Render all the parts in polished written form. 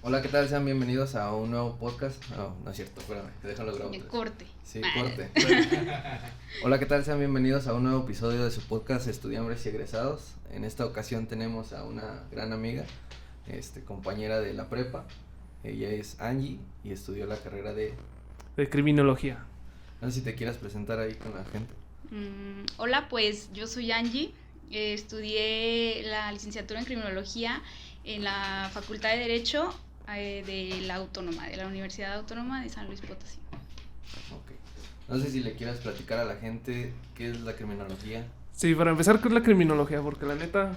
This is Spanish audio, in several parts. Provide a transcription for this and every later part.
Hola, ¿qué tal? Sean bienvenidos a un nuevo podcast. No es cierto, espérame, déjalo grabar. De corte. Sí, corte. Hola, ¿qué tal? Sean bienvenidos a un nuevo episodio de su podcast Estudiambres y Egresados. En esta ocasión tenemos a una gran amiga, compañera de la prepa. Ella es Angie y estudió la carrera de criminología. No sé si te quieras presentar ahí con la gente. Hola, pues yo soy Angie. Estudié la licenciatura en criminología en la Facultad de Derecho de la Autónoma, de la Universidad Autónoma de San Luis Potosí. Ok. No sé si le quieras platicar a la gente qué es la criminología. Sí, para empezar, ¿qué es la criminología? Porque la neta,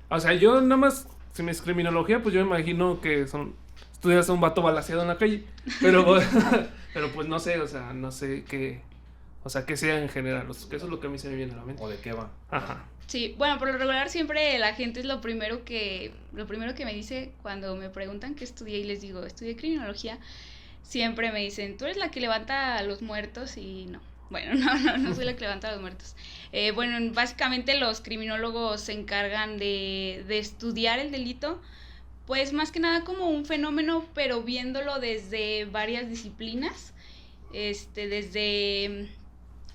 o sea, yo nada más, si me es criminología, pues yo me imagino que estudias a un vato balaceado en la calle, pero pues no sé, o sea, no sé qué, o sea, qué sea en general, que eso es lo que a mí se me viene a la mente. ¿O de qué va? Ajá. Sí, bueno, por lo regular siempre la gente es lo primero que me dice cuando me preguntan qué estudié y les digo, estudié criminología, siempre me dicen, ¿tú eres la que levanta a los muertos? Y no, bueno, no soy la que levanta a los muertos. Bueno, básicamente los criminólogos se encargan de estudiar el delito, pues más que nada como un fenómeno, pero viéndolo desde varias disciplinas, desde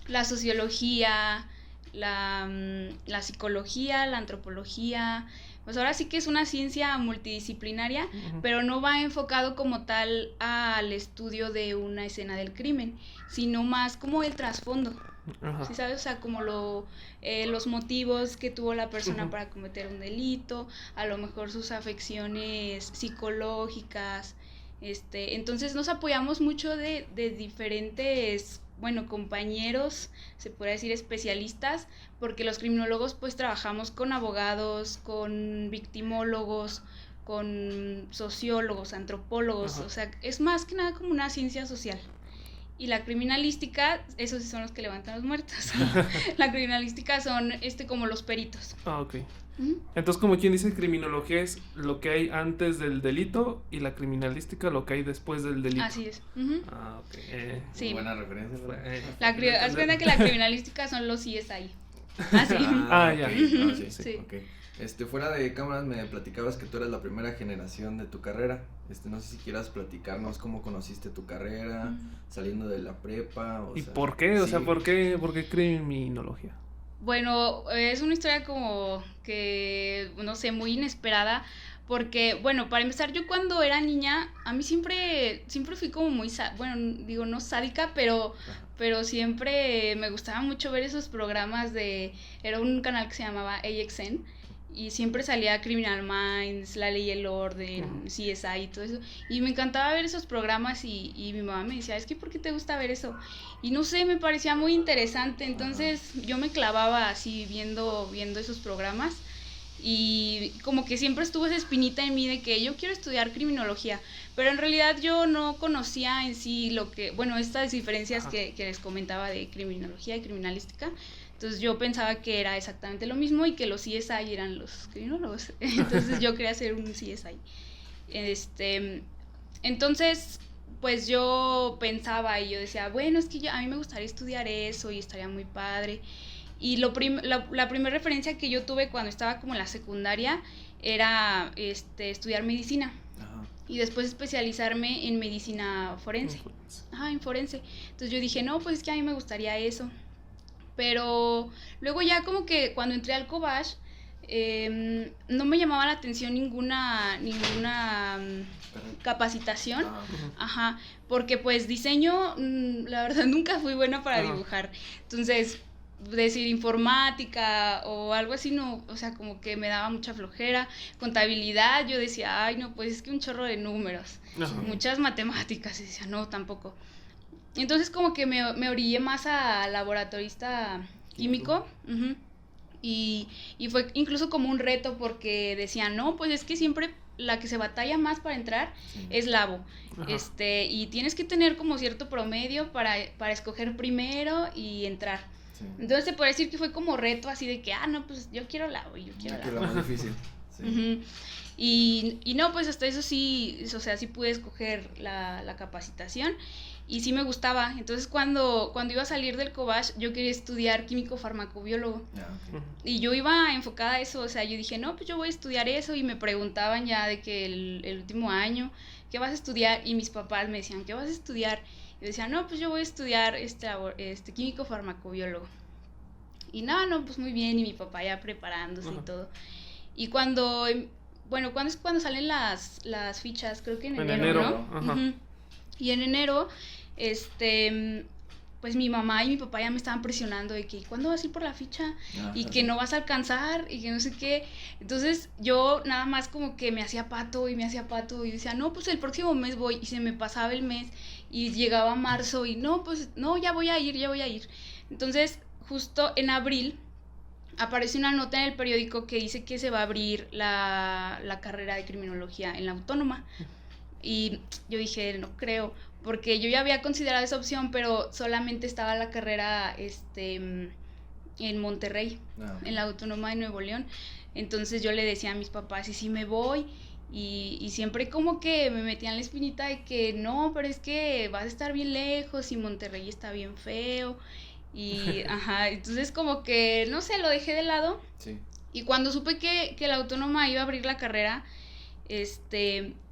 la sociología, la psicología, la antropología, pues ahora sí que es una ciencia multidisciplinaria, pero no va enfocado como tal al estudio de una escena del crimen, sino más como el trasfondo. ¿Sí sabes? O sea, como los motivos que tuvo la persona para cometer un delito, a lo mejor sus afecciones psicológicas, entonces nos apoyamos mucho de diferentes, bueno, compañeros, se podría decir especialistas, porque los criminólogos pues trabajamos con abogados, con victimólogos, con sociólogos, antropólogos, o sea, es más que nada como una ciencia social. Y la criminalística, esos sí son los que levantan los muertos. La criminalística son como los peritos. Ah, ok. Entonces, como quien dice, criminología es lo que hay antes del delito y la criminalística lo que hay después del delito. Así es. Ah, ok. Sí. Buena referencia. Haz cuenta que la criminalística son los CSI. Así. Ya. Okay. No, sí. Sí. Okay. Fuera de cámaras me platicabas que tú eres la primera generación de tu carrera. No sé si quieras platicarnos cómo conociste tu carrera, saliendo de la prepa. ¿Y por qué? O sea, ¿por qué criminología? Bueno, es una historia como que, no sé, muy inesperada, porque, bueno, para empezar, yo cuando era niña, a mí siempre fui como muy, bueno, digo, no sádica, pero siempre me gustaba mucho ver esos programas era un canal que se llamaba AXN, y siempre salía Criminal Minds, La Ley y el Orden, CSI y todo eso, y me encantaba ver esos programas y mi mamá me decía, es que ¿por qué te gusta ver eso? Y no sé, me parecía muy interesante, entonces yo me clavaba así viendo esos programas, y como que siempre estuvo esa espinita en mí de que yo quiero estudiar criminología, pero en realidad yo no conocía en sí estas diferencias que les comentaba de criminología y criminalística. Entonces yo pensaba que era exactamente lo mismo y que los CSI eran los criminólogos. Entonces yo quería hacer un CSI. Entonces, pues yo pensaba y yo decía, bueno, es que a mí me gustaría estudiar eso y estaría muy padre. Y la primera referencia que yo tuve cuando estaba como en la secundaria era estudiar medicina. Y después especializarme en medicina forense. En forense. Entonces yo dije, no, pues es que a mí me gustaría eso. Pero luego ya como que cuando entré al Cobach, no me llamaba la atención ninguna capacitación, porque pues diseño, la verdad nunca fui buena para dibujar, entonces decir informática o algo así no, o sea, como que me daba mucha flojera. Contabilidad, yo decía, ay no, pues es que un chorro de números, muchas matemáticas, y decía, no, tampoco. Entonces como que me orillé más a laboratorista químico, y fue incluso como un reto porque decían, no, pues es que siempre la que se batalla más para entrar es labo, y tienes que tener como cierto promedio para escoger primero y entrar. Entonces se puede decir que fue como reto así de que, no, pues yo quiero labo y yo quiero labo. Lo más difícil. Sí. Ujú. Y no, pues hasta eso sí, o sea, sí pude escoger la capacitación y sí me gustaba. Entonces cuando iba a salir del Cobach, yo quería estudiar químico farmacobiólogo. Ok. Y yo iba enfocada a eso, o sea, yo dije, no, pues yo voy a estudiar eso. Y me preguntaban ya de que el último año, ¿qué vas a estudiar? Y mis papás me decían, ¿qué vas a estudiar? Y yo decía, no, pues yo voy a estudiar químico farmacobiólogo. Y no, pues muy bien, y mi papá ya preparándose y todo. Y cuando es cuando salen las fichas, creo que en enero, ¿no? Ajá. Uh-huh. Y en enero, pues mi mamá y mi papá ya me estaban presionando de que ¿cuándo vas a ir por la ficha? Y que no vas a alcanzar y que no sé qué. Entonces yo nada más como que me hacía pato y decía, no, pues el próximo mes voy, y se me pasaba el mes y llegaba marzo y no, pues no, ya voy a ir. Entonces justo en abril aparece una nota en el periódico que dice que se va a abrir la carrera de criminología en la Autónoma. Y yo dije, no creo, porque yo ya había considerado esa opción, pero solamente estaba la carrera en Monterrey, en la Autónoma de Nuevo León. Entonces yo le decía a mis papás, y si me voy, y siempre como que me metían la espinita de que no, pero es que vas a estar bien lejos y Monterrey está bien feo. Y entonces como que, no sé, lo dejé de lado. Sí. Y cuando supe que la Autónoma iba a abrir la carrera,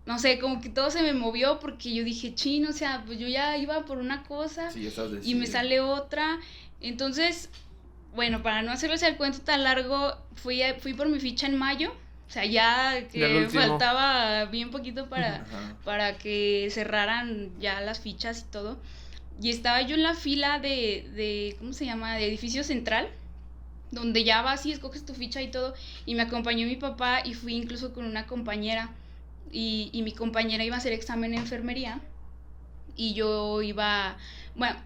no sé, como que todo se me movió porque yo dije, chin, o sea, pues yo ya iba por una cosa y me sale otra. Entonces, bueno, para no hacerles el cuento tan largo, fui por mi ficha en mayo. O sea, ya que faltaba bien poquito para que cerraran ya las fichas y todo. Y estaba yo en la fila de ¿cómo se llama? De edificio central, donde ya vas y escoges tu ficha y todo. Y me acompañó mi papá y fui incluso con una compañera. Y mi compañera iba a hacer examen de enfermería. Y yo iba...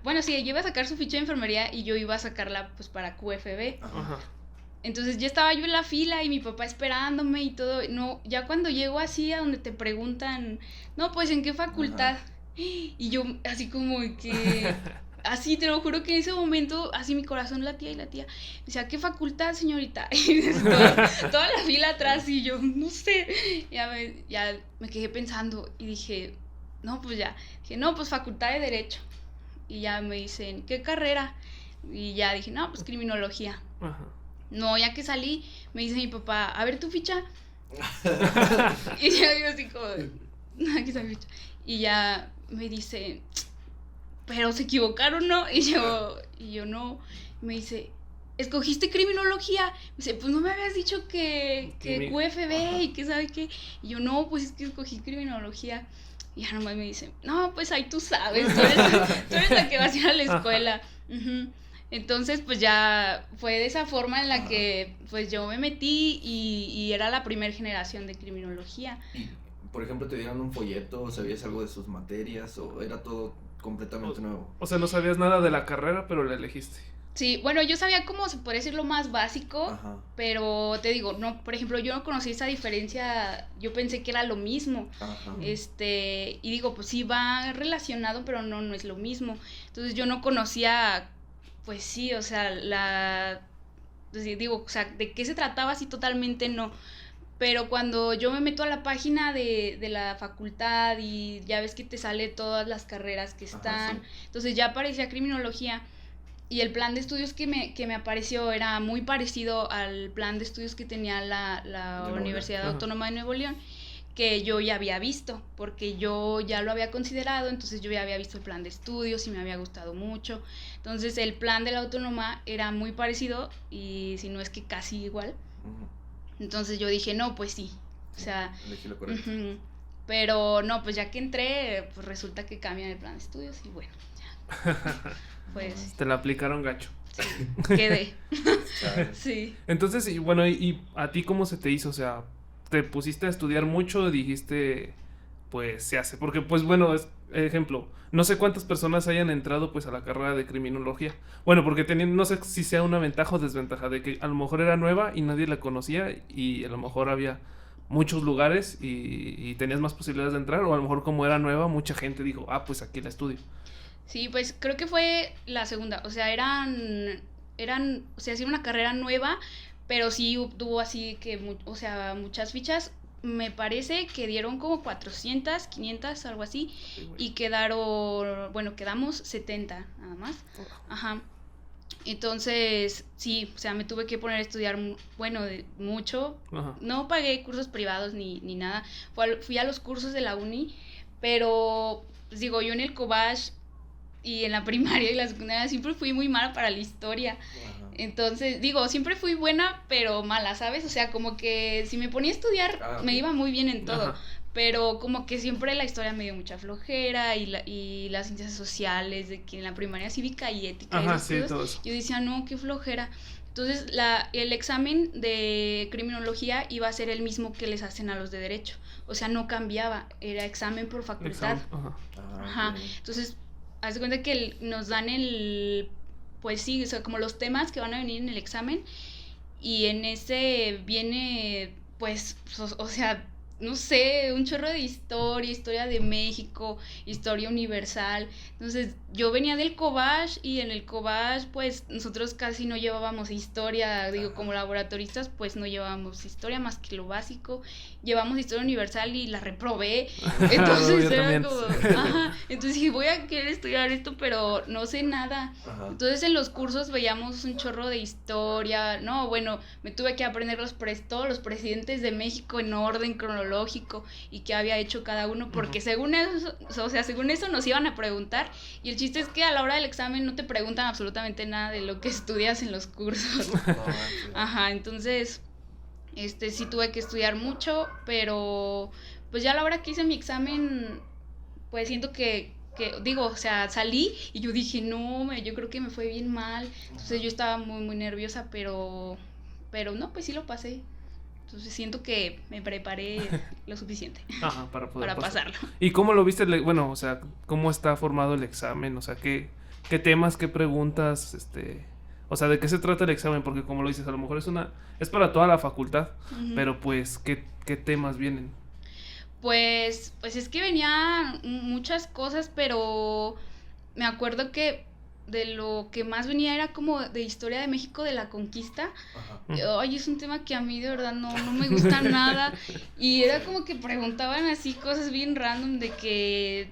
Bueno, sí, ella iba a sacar su ficha de enfermería y yo iba a sacarla pues para QFB. Ajá. Entonces ya estaba yo en la fila y mi papá esperándome y todo. No, ya cuando llego así a donde te preguntan, no, pues ¿en qué facultad? Y yo así como que... Así, te lo juro que en ese momento, así mi corazón latía y latía. O sea, ¿qué facultad, señorita? Y toda la fila atrás y yo, no sé. Ya me quedé pensando y dije, no, pues ya. Dije, no, pues facultad de Derecho. Y ya me dicen, ¿qué carrera? Y ya dije, no, pues criminología. Ajá. No, ya que salí, me dice mi papá, a ver tu ficha. Y ya digo así como, aquí está mi ficha. Y ya me dice, pero se equivocaron, ¿no? Y yo no. Me dice, ¿escogiste criminología? Me dice, pues no me habías dicho que QFB y que sabe qué. Y yo, no, pues es que escogí criminología. Y ya nomás me dice, no, pues ahí tú sabes, tú eres la que vas a ir a la escuela. Uh-huh. Entonces, pues ya fue de esa forma en la que pues yo me metí y era la primera generación de criminología. Y, por ejemplo, ¿te dieron un folleto? ¿Sabías algo de sus materias? ¿O era todo completamente nuevo? O sea, no sabías nada de la carrera, pero la elegiste. Sí, bueno, yo sabía cómo se puede decir lo más básico, pero te digo, no, por ejemplo, yo no conocí esa diferencia, yo pensé que era lo mismo. Y digo, pues sí va relacionado, pero no es lo mismo. Entonces yo no conocía, pues sí, o sea, digo, o sea, de qué se trataba así totalmente no. Pero cuando yo me meto a la página de la facultad y ya ves que te sale todas las carreras que están, entonces ya aparecía criminología. Y el plan de estudios que me apareció era muy parecido al plan de estudios que tenía la Universidad Autónoma de Nuevo León, que yo ya había visto, porque yo ya lo había considerado, entonces yo ya había visto el plan de estudios y me había gustado mucho. Entonces el plan de la Autónoma era muy parecido y si no es que casi igual. Entonces yo dije, no, pues sí, o sea... Elegí lo correcto. Pero no, pues ya que entré, pues resulta que cambian el plan de estudios y bueno, ya. Pues te la aplicaron gacho. Sí, quedé. Sí. Entonces, y bueno, ¿y a ti cómo se te hizo? O sea, ¿te pusiste a estudiar mucho? Dijiste, pues se hace. Porque, pues bueno, ejemplo, no sé cuántas personas hayan entrado pues a la carrera de criminología. Bueno, porque no sé si sea una ventaja o desventaja de que a lo mejor era nueva y nadie la conocía y a lo mejor había muchos lugares y tenías más posibilidades de entrar, o a lo mejor como era nueva, mucha gente dijo, pues aquí la estudio. Sí, pues creo que fue la segunda, o sea, o sea, sí era una carrera nueva, pero sí tuvo así que, o sea, muchas fichas. Me parece que dieron como 400, 500, algo así, y quedamos 70 nada más. Ajá. Entonces, sí, o sea, me tuve que poner a estudiar, mucho. Ajá. No pagué cursos privados ni nada. Fui a los cursos de la uni, pero, pues digo, yo en el Cobach y en la primaria y la secundaria siempre fui muy mala para la historia. Ajá. Entonces, digo, siempre fui buena, pero mala, ¿sabes? O sea, como que si me ponía a estudiar, me iba muy bien en todo. Ajá. Pero como que siempre la historia me dio mucha flojera y las ciencias sociales, de que en la primaria cívica y ética, Ajá, esos sí, estudios, todo eso. yo decía, no, qué flojera. Entonces, el examen de criminología iba a ser el mismo que les hacen a los de derecho. O sea, no cambiaba, era examen por facultad. Ajá. Ajá. Ok. Entonces, haz de cuenta que nos dan pues sí, o sea, como los temas que van a venir en el examen, y en ese viene, pues, o sea, no sé, un chorro de historia de México, historia universal. Entonces, yo venía del Cobach, y en el Cobach, pues, nosotros casi no llevábamos historia, digo, Ajá. como laboratoristas, pues, no llevábamos historia más que lo básico. Llevamos historia universal y la reprobé. Entonces, Yo era también. como, ajá, entonces dije, voy a querer estudiar esto, pero no sé nada. Ajá. Entonces en los cursos veíamos un chorro de historia. No, bueno, me tuve que aprender todos los presidentes de México en orden cronológico y qué había hecho cada uno, porque según eso, o sea, según eso nos iban a preguntar, y el chiste es que a la hora del examen no te preguntan absolutamente nada de lo que estudias en los cursos. No manches. Ajá, entonces sí tuve que estudiar mucho, pero pues ya a la hora que hice mi examen, pues siento que digo, o sea, salí y yo dije, no, yo creo que me fue bien mal. Entonces yo estaba muy, muy nerviosa, pero no, pues sí lo pasé. Entonces siento que me preparé lo suficiente Ajá, para poder para pasarlo. ¿Y cómo lo viste? Bueno, o sea, ¿cómo está formado el examen? O sea, ¿qué temas, qué preguntas, o sea, ¿de qué se trata el examen? Porque como lo dices, a lo mejor es para toda la facultad, Ujú. pero pues, ¿qué temas vienen? Pues es que venían muchas cosas, pero me acuerdo que de lo que más venía era como de historia de México, de la conquista. Ajá. Ay, es un tema que a mí de verdad no me gusta nada. Y era como que preguntaban así cosas bien random de que,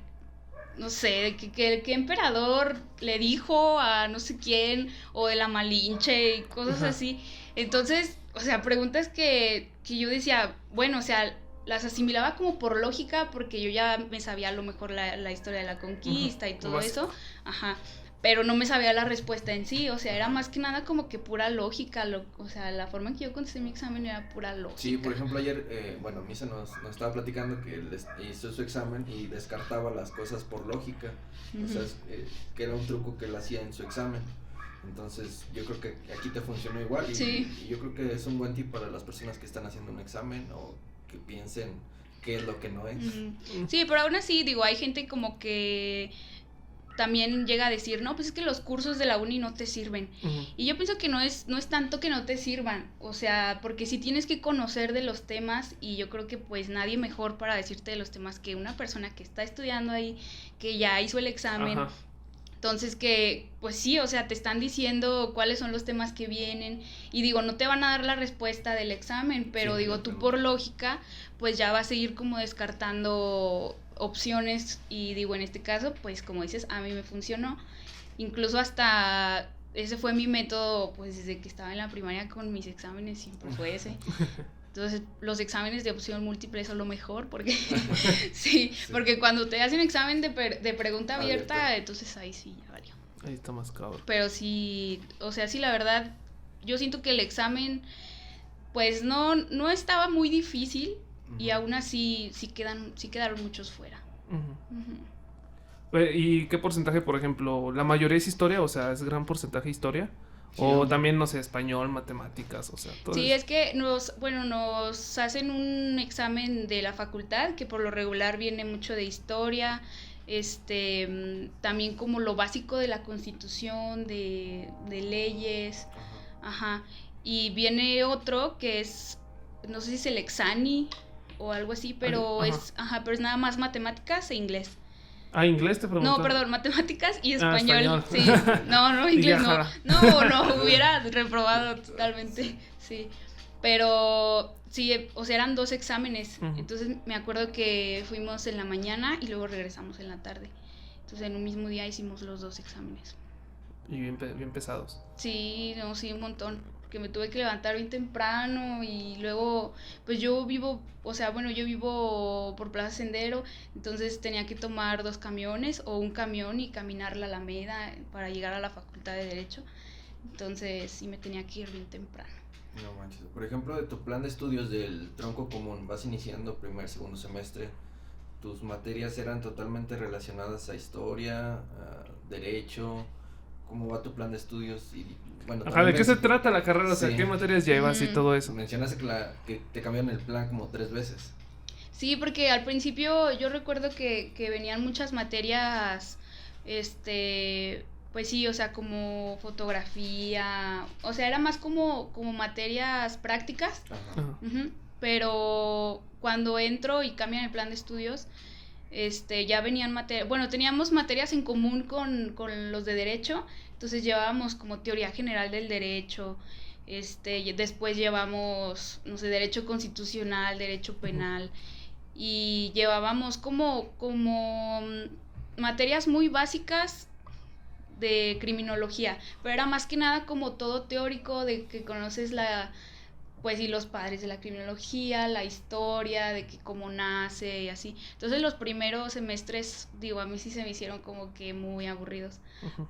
no sé, de que emperador le dijo a no sé quién, o de la Malinche y cosas Ajá. así. Entonces, o sea, preguntas que yo decía, bueno, o sea, las asimilaba como por lógica, porque yo ya me sabía a lo mejor la historia de la conquista y Lo todo básico. eso. Ajá. Pero no me sabía la respuesta en sí, o sea, era más que nada como que pura lógica, o sea, la forma en que yo contesté mi examen era pura lógica. Sí, por ejemplo, ayer, Misa nos estaba platicando que él hizo su examen y descartaba las cosas por lógica. O sea, que era un truco que él hacía en su examen. Entonces, yo creo que aquí te funcionó igual. Y yo creo que es un buen tip para las personas que están haciendo un examen o que piensen qué es lo que no es. Sí, pero aún así, digo, hay gente como que también llega a decir, no, pues es que los cursos de la uni no te sirven. Y yo pienso que no es tanto que no te sirvan, o sea, porque sí tienes que conocer de los temas, y yo creo que pues nadie mejor para decirte de los temas que una persona que está estudiando ahí, que ya hizo el examen. Ajá. Entonces que, pues sí, o sea, te están diciendo cuáles son los temas que vienen, y digo, no te van a dar la respuesta del examen, pero Sí, digo, claro. tú por lógica, pues ya vas a seguir como descartando opciones, y digo, en este caso, pues como dices, a mí me funcionó. Incluso hasta ese fue mi método, pues desde que estaba en la primaria con mis exámenes, siempre fue ese. Entonces, los exámenes de opción múltiple son lo mejor, porque sí, porque cuando te hacen examen de pregunta abierta, entonces ahí sí ya valió. Ahí está más cabrón. Pero sí, o sea, sí, la verdad, yo siento que el examen, pues no estaba muy difícil, y aún así sí quedaron muchos fuera. ¿Y qué porcentaje, por ejemplo, la mayoría es historia? O sea, ¿es gran porcentaje historia? Sí, O también, no sé, español, matemáticas, o sea, todo Sí, eso. es que nos hacen un examen de la facultad, que por lo regular viene mucho de historia, también como lo básico de la Constitución, de leyes, ajá, y viene otro que es, no sé si es el exani o algo así, pero Ajá. pero es nada más matemáticas e inglés. Ah, ¿inglés te preguntó? No, perdón, matemáticas y español. español. Sí, no, Y inglés ya, no, hubiera reprobado totalmente, sí. Pero sí, o sea, eran 2 exámenes. Ujú. Entonces me acuerdo que fuimos en la mañana y luego regresamos en la tarde. Entonces en un mismo día hicimos los 2 exámenes. Y bien pesados. Sí, no, sí, un montón. Porque me tuve que levantar bien temprano y luego, pues yo vivo por Plaza Sendero, entonces tenía que tomar 2 camiones o un camión y caminar la Alameda para llegar a la Facultad de Derecho. Entonces sí me tenía que ir bien temprano. No manches. Por ejemplo, de tu plan de estudios del tronco común, vas iniciando primer, segundo semestre, tus materias eran totalmente relacionadas a historia, a derecho. ¿Cómo va tu plan de estudios? Y bueno, Ajá, ¿de qué se menc- trata la carrera? O sea, Sí. ¿qué materias llevas y todo eso? Mencionaste que te cambiaron el plan como 3 veces. Sí, porque al principio yo recuerdo que venían muchas materias, pues sí, o sea, como fotografía, o sea, era más como materias prácticas. Ajá. Ajá. Ujú. Pero cuando entro y cambian el plan de estudios, ya venían materias, bueno, teníamos materias en común con los de derecho, entonces llevábamos como teoría general del derecho, y después llevamos, no sé, derecho constitucional, derecho penal, y llevábamos como materias muy básicas de criminología, pero era más que nada como todo teórico, de que conoces pues y los padres de la criminología, la historia, de que cómo nace y así. Entonces los primeros semestres, digo, a mí sí se me hicieron como que muy aburridos, Ujú.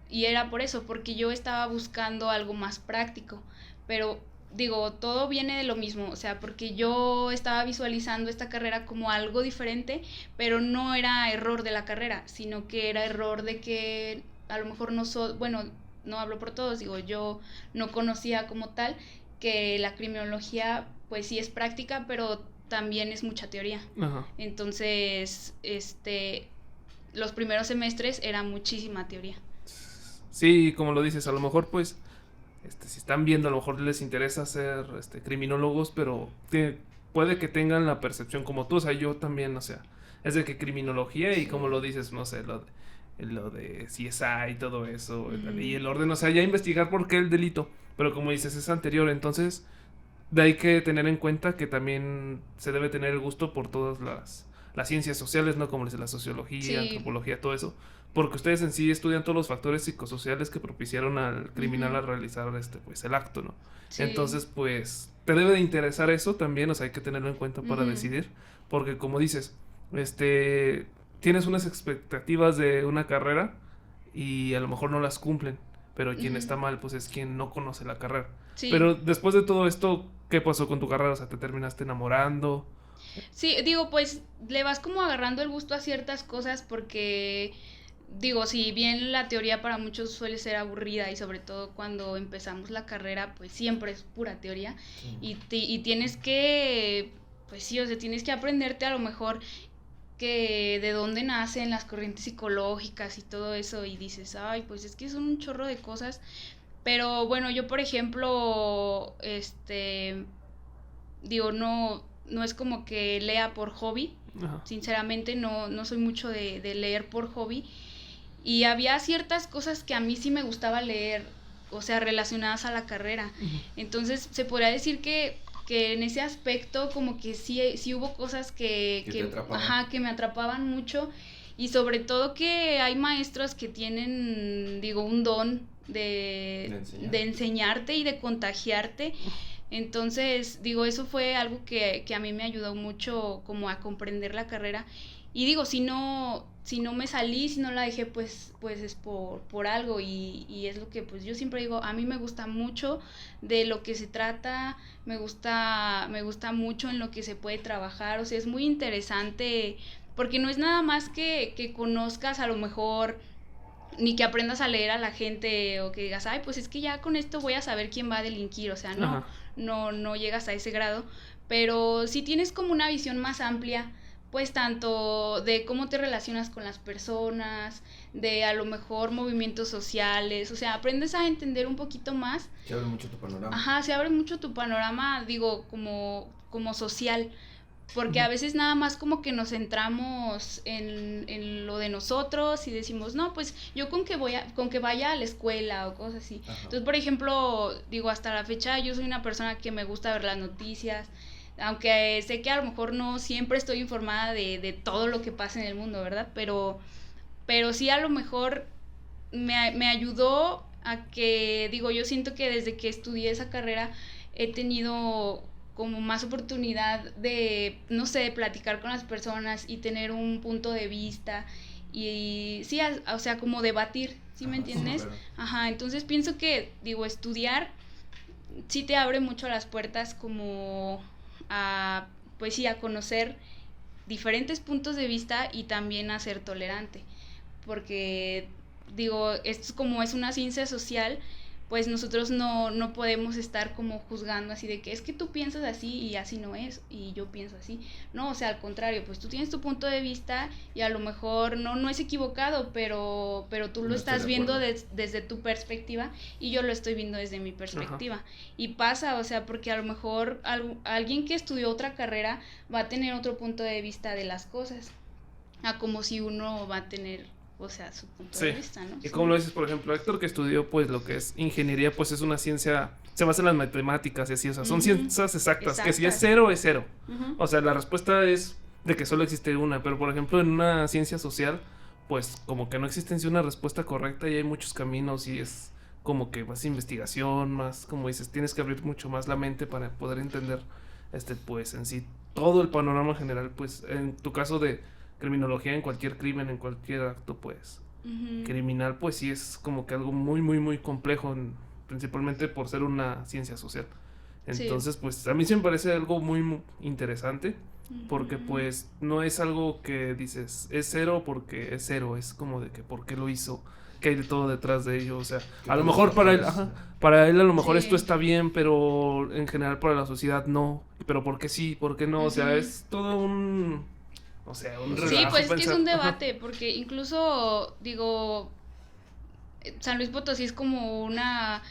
y era por eso, porque yo estaba buscando algo más práctico, pero digo, todo viene de lo mismo, o sea, porque yo estaba visualizando esta carrera como algo diferente, pero no era error de la carrera, sino que era error de que a lo mejor bueno, no hablo por todos, digo, yo no conocía como tal que la criminología pues sí es práctica, pero también es mucha teoría. Ajá. Entonces, los primeros semestres era muchísima teoría. Sí, como lo dices, a lo mejor pues, si están viendo, a lo mejor les interesa ser criminólogos, pero puede que tengan la percepción como tú, o sea, yo también, o sea, es de que criminología y Sí. como lo dices, no sé, lo de CSI y todo eso, Ujú. y el orden, o sea, ya investigar por qué el delito, pero como dices, es anterior, entonces, de ahí que tener en cuenta que también se debe tener el gusto por todas las ciencias sociales, ¿no? Como dice la sociología, Sí. antropología, todo eso. Porque ustedes en sí estudian todos los factores psicosociales que propiciaron al criminal Ujú. a realizar pues el acto, ¿no? Sí. Entonces, pues, te debe de interesar eso también, o sea, hay que tenerlo en cuenta para Ujú. decidir. Porque como dices, tienes unas expectativas de una carrera y a lo mejor no las cumplen. Pero quien Ujú. está mal, pues es quien no conoce la carrera. Sí. Pero después de todo esto, ¿qué pasó con tu carrera? O sea, ¿te terminaste enamorando? Sí, digo, pues le vas como agarrando el gusto a ciertas cosas porque, digo, si bien la teoría para muchos suele ser aburrida y sobre todo cuando empezamos la carrera, pues siempre es pura teoría y tienes que, pues sí, o sea, tienes que aprenderte a lo mejor que de dónde nacen las corrientes psicológicas y todo eso y dices, ay, pues es que son un chorro de cosas, pero bueno, yo por ejemplo, digo, no es como que lea por hobby, Ajá. sinceramente no soy mucho de leer por hobby, y había ciertas cosas que a mí sí me gustaba leer, o sea, relacionadas a la carrera, Ujú. entonces se podría decir que en ese aspecto como que sí hubo cosas Que te atrapaban. ajá, que me atrapaban mucho, y sobre todo que hay maestros que tienen, digo, un don de enseñarte y de contagiarte. Entonces, digo, eso fue algo que a mí me ayudó mucho como a comprender la carrera. Y digo, si no me salí, si no la dejé, pues es por algo. Y es lo que pues yo siempre digo, a mí me gusta mucho de lo que se trata, me gusta mucho en lo que se puede trabajar. O sea, es muy interesante porque no es nada más que conozcas a lo mejor ni que aprendas a leer a la gente o que digas, ay, pues es que ya con esto voy a saber quién va a delinquir, o sea, Ajá. no llegas a ese grado, pero sí tienes como una visión más amplia, pues tanto de cómo te relacionas con las personas, de a lo mejor movimientos sociales, o sea, aprendes a entender un poquito más. Se abre mucho tu panorama. Ajá, se abre mucho tu panorama, digo, como social, porque a veces nada más como que nos centramos en lo de nosotros y decimos, no, pues yo con que vaya a la escuela o cosas así. Ajá. Entonces, por ejemplo, digo, hasta la fecha yo soy una persona que me gusta ver las noticias, aunque sé que a lo mejor no siempre estoy informada de todo lo que pasa en el mundo, ¿verdad? Pero sí a lo mejor me ayudó a que, digo, yo siento que desde que estudié esa carrera he tenido como más oportunidad de, no sé, de platicar con las personas y tener un punto de vista y sí, o sea, como debatir, ¿sí me entiendes? Sí, claro. Ajá, entonces pienso que, digo, estudiar sí te abre mucho las puertas como a, pues sí, a conocer diferentes puntos de vista y también a ser tolerante, porque digo, esto es como es una ciencia social, pues nosotros no podemos estar como juzgando así de que es que tú piensas así y así no es y yo pienso así. No, o sea, al contrario, pues tú tienes tu punto de vista y a lo mejor no es equivocado, pero tú lo No estoy estás de viendo acuerdo. desde tu perspectiva y yo lo estoy viendo desde mi perspectiva. Ajá. Y pasa, o sea, porque a lo mejor alguien que estudió otra carrera va a tener otro punto de vista de las cosas, a como si uno va a tener, o sea, su punto de Sí. vista, ¿no? Y Sí. como lo dices, por ejemplo, Héctor que estudió pues lo que es ingeniería, pues es una ciencia, se basa en las matemáticas y así, o sea, son Ujú. ciencias exactas, que si es Exactas. cero, es cero. Ujú. O sea, la respuesta es de que solo existe una, pero por ejemplo en una ciencia social, pues como que no existe en sí una respuesta correcta y hay muchos caminos y es como que más investigación, más, como dices, tienes que abrir mucho más la mente para poder entender, pues en sí todo el panorama general, pues en tu caso de criminología, en cualquier crimen, en cualquier acto, pues Ujú. criminal, pues sí es como que algo muy, muy, muy complejo, principalmente por ser una ciencia social. Sí. Entonces, pues a mí sí me parece algo muy, muy interesante, porque Ujú. pues no es algo que dices, es cero porque es cero, es como de que por qué lo hizo, que hay de todo detrás de ello, o sea, ¿Qué a lo tal mejor los para él, factores? para él a lo mejor Sí. esto está bien, pero en general para la sociedad no, pero por qué sí, por qué no, o sea, Ujú. es todo un, o sea, un Sí, Sí, relajo pues es que es pensar. un Ajá. debate, porque incluso, digo, San Luis Potosí es como una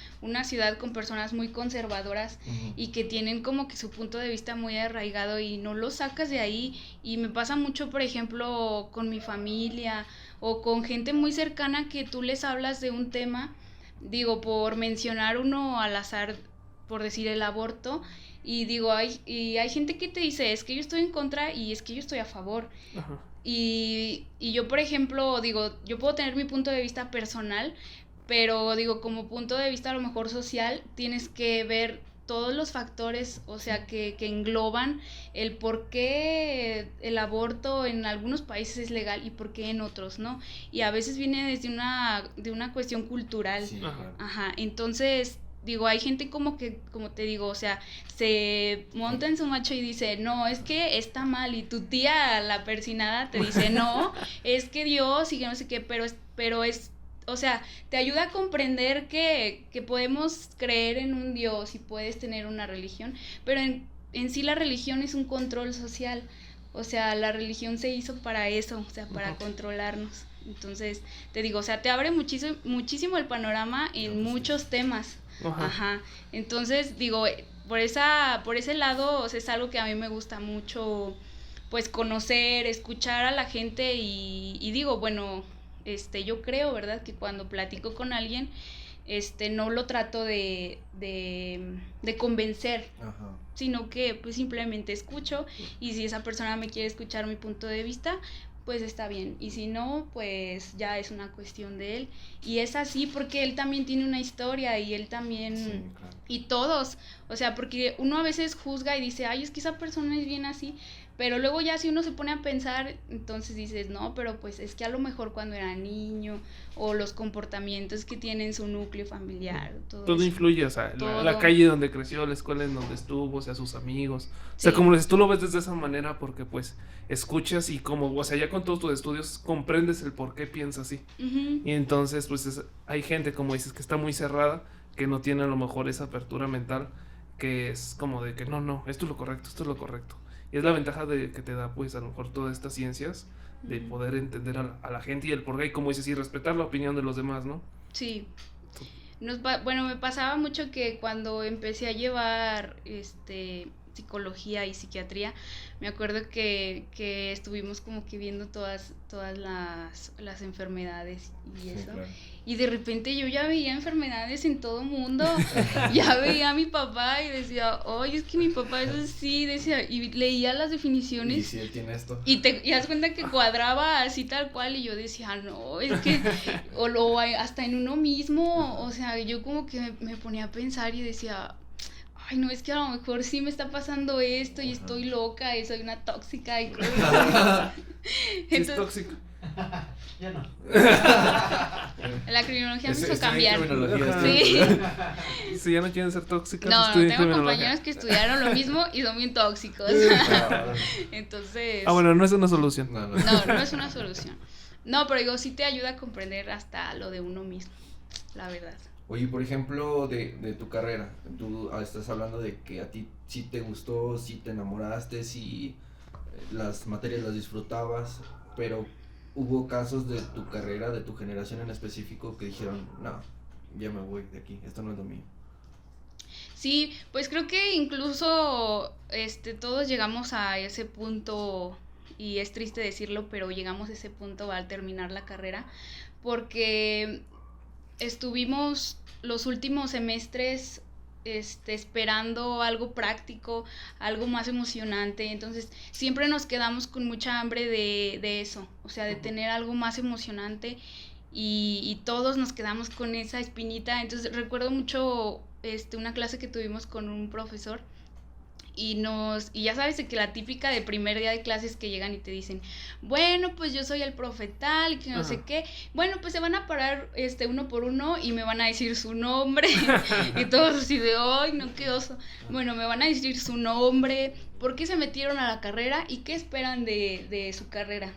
ciudad con personas muy conservadoras Ujú. y que tienen como que su punto de vista muy arraigado y no lo sacas de ahí. Y me pasa mucho, por ejemplo, con mi familia o con gente muy cercana que tú les hablas de un tema, digo, por mencionar uno al azar, por decir el aborto, y digo, hay gente que te dice, es que yo estoy en contra y es que yo estoy a favor. Ajá. Y yo, por ejemplo, digo, yo puedo tener mi punto de vista personal, pero digo, como punto de vista a lo mejor social, tienes que ver todos los factores, o sea, que engloban el por qué el aborto en algunos países es legal y por qué en otros, ¿no? Y a veces viene desde de una cuestión cultural. Sí, Ajá. claro. Ajá, entonces, digo, hay gente como que, como te digo, o sea, se monta en su macho y dice, no, es que está mal, y tu tía, la persinada, te dice, no, es que Dios y que no sé qué, pero es, o sea, te ayuda a comprender que podemos creer en un Dios y puedes tener una religión, pero en sí la religión es un control social, o sea, la religión se hizo para eso, o sea, para Ajá. controlarnos. Entonces, te digo, o sea, te abre muchísimo, muchísimo el panorama en pues sí. muchos temas. Ajá. Ajá. Entonces, digo, por ese lado, o sea, es algo que a mí me gusta mucho, pues conocer, escuchar a la gente y digo, bueno, yo creo, ¿verdad? Que cuando platico con alguien, no lo trato de convencer, Ajá. sino que pues simplemente escucho y si esa persona me quiere escuchar mi punto de vista, pues está bien, y si no, pues ya es una cuestión de él, y es así porque él también tiene una historia y él también, Sí, claro. y todos, o sea, porque uno a veces juzga y dice, ay, es que esa persona es bien así, pero luego ya si uno se pone a pensar, entonces dices, no, pero pues es que a lo mejor cuando era niño, o los comportamientos que tiene en su núcleo familiar, todo Todo eso. influye, o sea, la Todo. calle donde creció, la escuela en donde estuvo, o sea, sus amigos. O sea, Sí. como dices, tú lo ves desde esa manera porque pues escuchas y como, o sea, ya con todos tus estudios comprendes el por qué piensa así. Ujú. Y entonces, pues hay gente, como dices, que está muy cerrada, que no tiene a lo mejor esa apertura mental, que es como de que no, esto es lo correcto, esto es lo correcto. Y es la ventaja de que te da, pues, a lo mejor todas estas ciencias, de Ujú. poder entender a la gente y el por qué, y como dices, y respetar la opinión de los demás, ¿no? Sí. Bueno, me pasaba mucho que cuando empecé a llevar, psicología y psiquiatría, me acuerdo que estuvimos como que viendo todas las enfermedades y eso. Claro. Y de repente yo ya veía enfermedades en todo mundo. Ya veía a mi papá y decía, oye, es que mi papá es así, decía, y leía las definiciones. Y si él tiene esto. Y te das cuenta que cuadraba así tal cual, y yo decía, no, es que, hasta en uno mismo, o sea, yo como que me ponía a pensar y decía, ay, no, es que a lo mejor sí me está pasando esto y estoy loca y soy una tóxica y cosas así. Entonces, es tóxico. Ya no. La criminología me hizo cambiar. Sí. Si ya no quieren ser tóxicas, no, tengo compañeros que estudiaron lo mismo y son bien tóxicos. Entonces. Bueno, no es una solución. No es una solución. No, pero digo, sí te ayuda a comprender hasta lo de uno mismo, la verdad. Oye, por ejemplo, de tu carrera, tú estás hablando de que a ti sí te gustó, sí te enamoraste, sí las materias las disfrutabas, pero ¿hubo casos de tu carrera, de tu generación en específico, que dijeron, no, ya me voy de aquí, esto no es lo mío? Sí, pues creo que incluso todos llegamos a ese punto, y es triste decirlo, pero llegamos a ese punto al terminar la carrera, porque estuvimos los últimos semestres esperando algo práctico, algo más emocionante. Entonces siempre nos quedamos con mucha hambre de eso, o sea, de tener algo más emocionante, y todos nos quedamos con esa espinita. Entonces recuerdo mucho una clase que tuvimos con un profesor, y ya sabes de que la típica de primer día de clases que llegan y te dicen, bueno, pues yo soy el profe tal, y que no sé qué, bueno, pues se van a parar uno por uno y me van a decir su nombre, y todos así de, ay, no, qué oso. Bueno, me van a decir su nombre, por qué se metieron a la carrera y qué esperan de su carrera.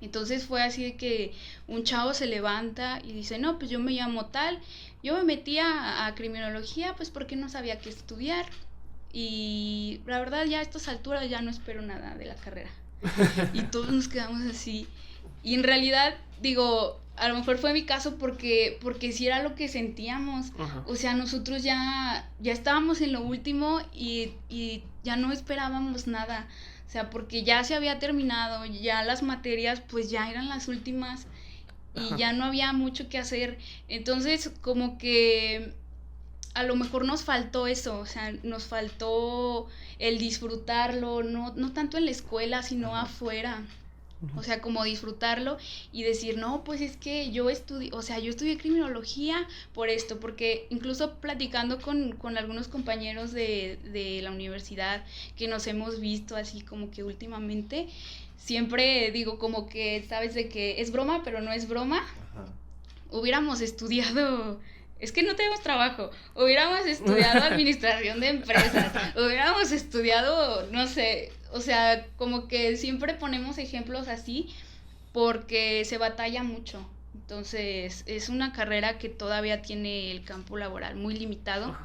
Entonces fue así de que un chavo se levanta y dice, no, pues yo me llamo tal, yo me metí a criminología pues porque no sabía qué estudiar. Y la verdad ya a estas alturas ya no espero nada de la carrera. Y todos nos quedamos así. Y en realidad, digo, a lo mejor fue mi caso porque sí era lo que sentíamos. Ajá. O sea, nosotros ya estábamos en lo último y ya no esperábamos nada. O sea, porque ya se había terminado, ya las materias pues ya eran las últimas y ya no había mucho que hacer. Entonces, como que a lo mejor nos faltó eso, o sea, nos faltó el disfrutarlo, no tanto en la escuela, sino afuera. O sea, como disfrutarlo y decir, no, pues es que yo estudié criminología por esto, porque incluso platicando con algunos compañeros de la universidad que nos hemos visto así como que últimamente, siempre digo como que, sabes de que es broma, pero no es broma. Ajá. Hubiéramos estudiado... Es que no tenemos trabajo. Hubiéramos estudiado administración de empresas. Hubiéramos estudiado, no sé, o sea, como que siempre ponemos ejemplos así porque se batalla mucho. Entonces, es una carrera que todavía tiene el campo laboral muy limitado.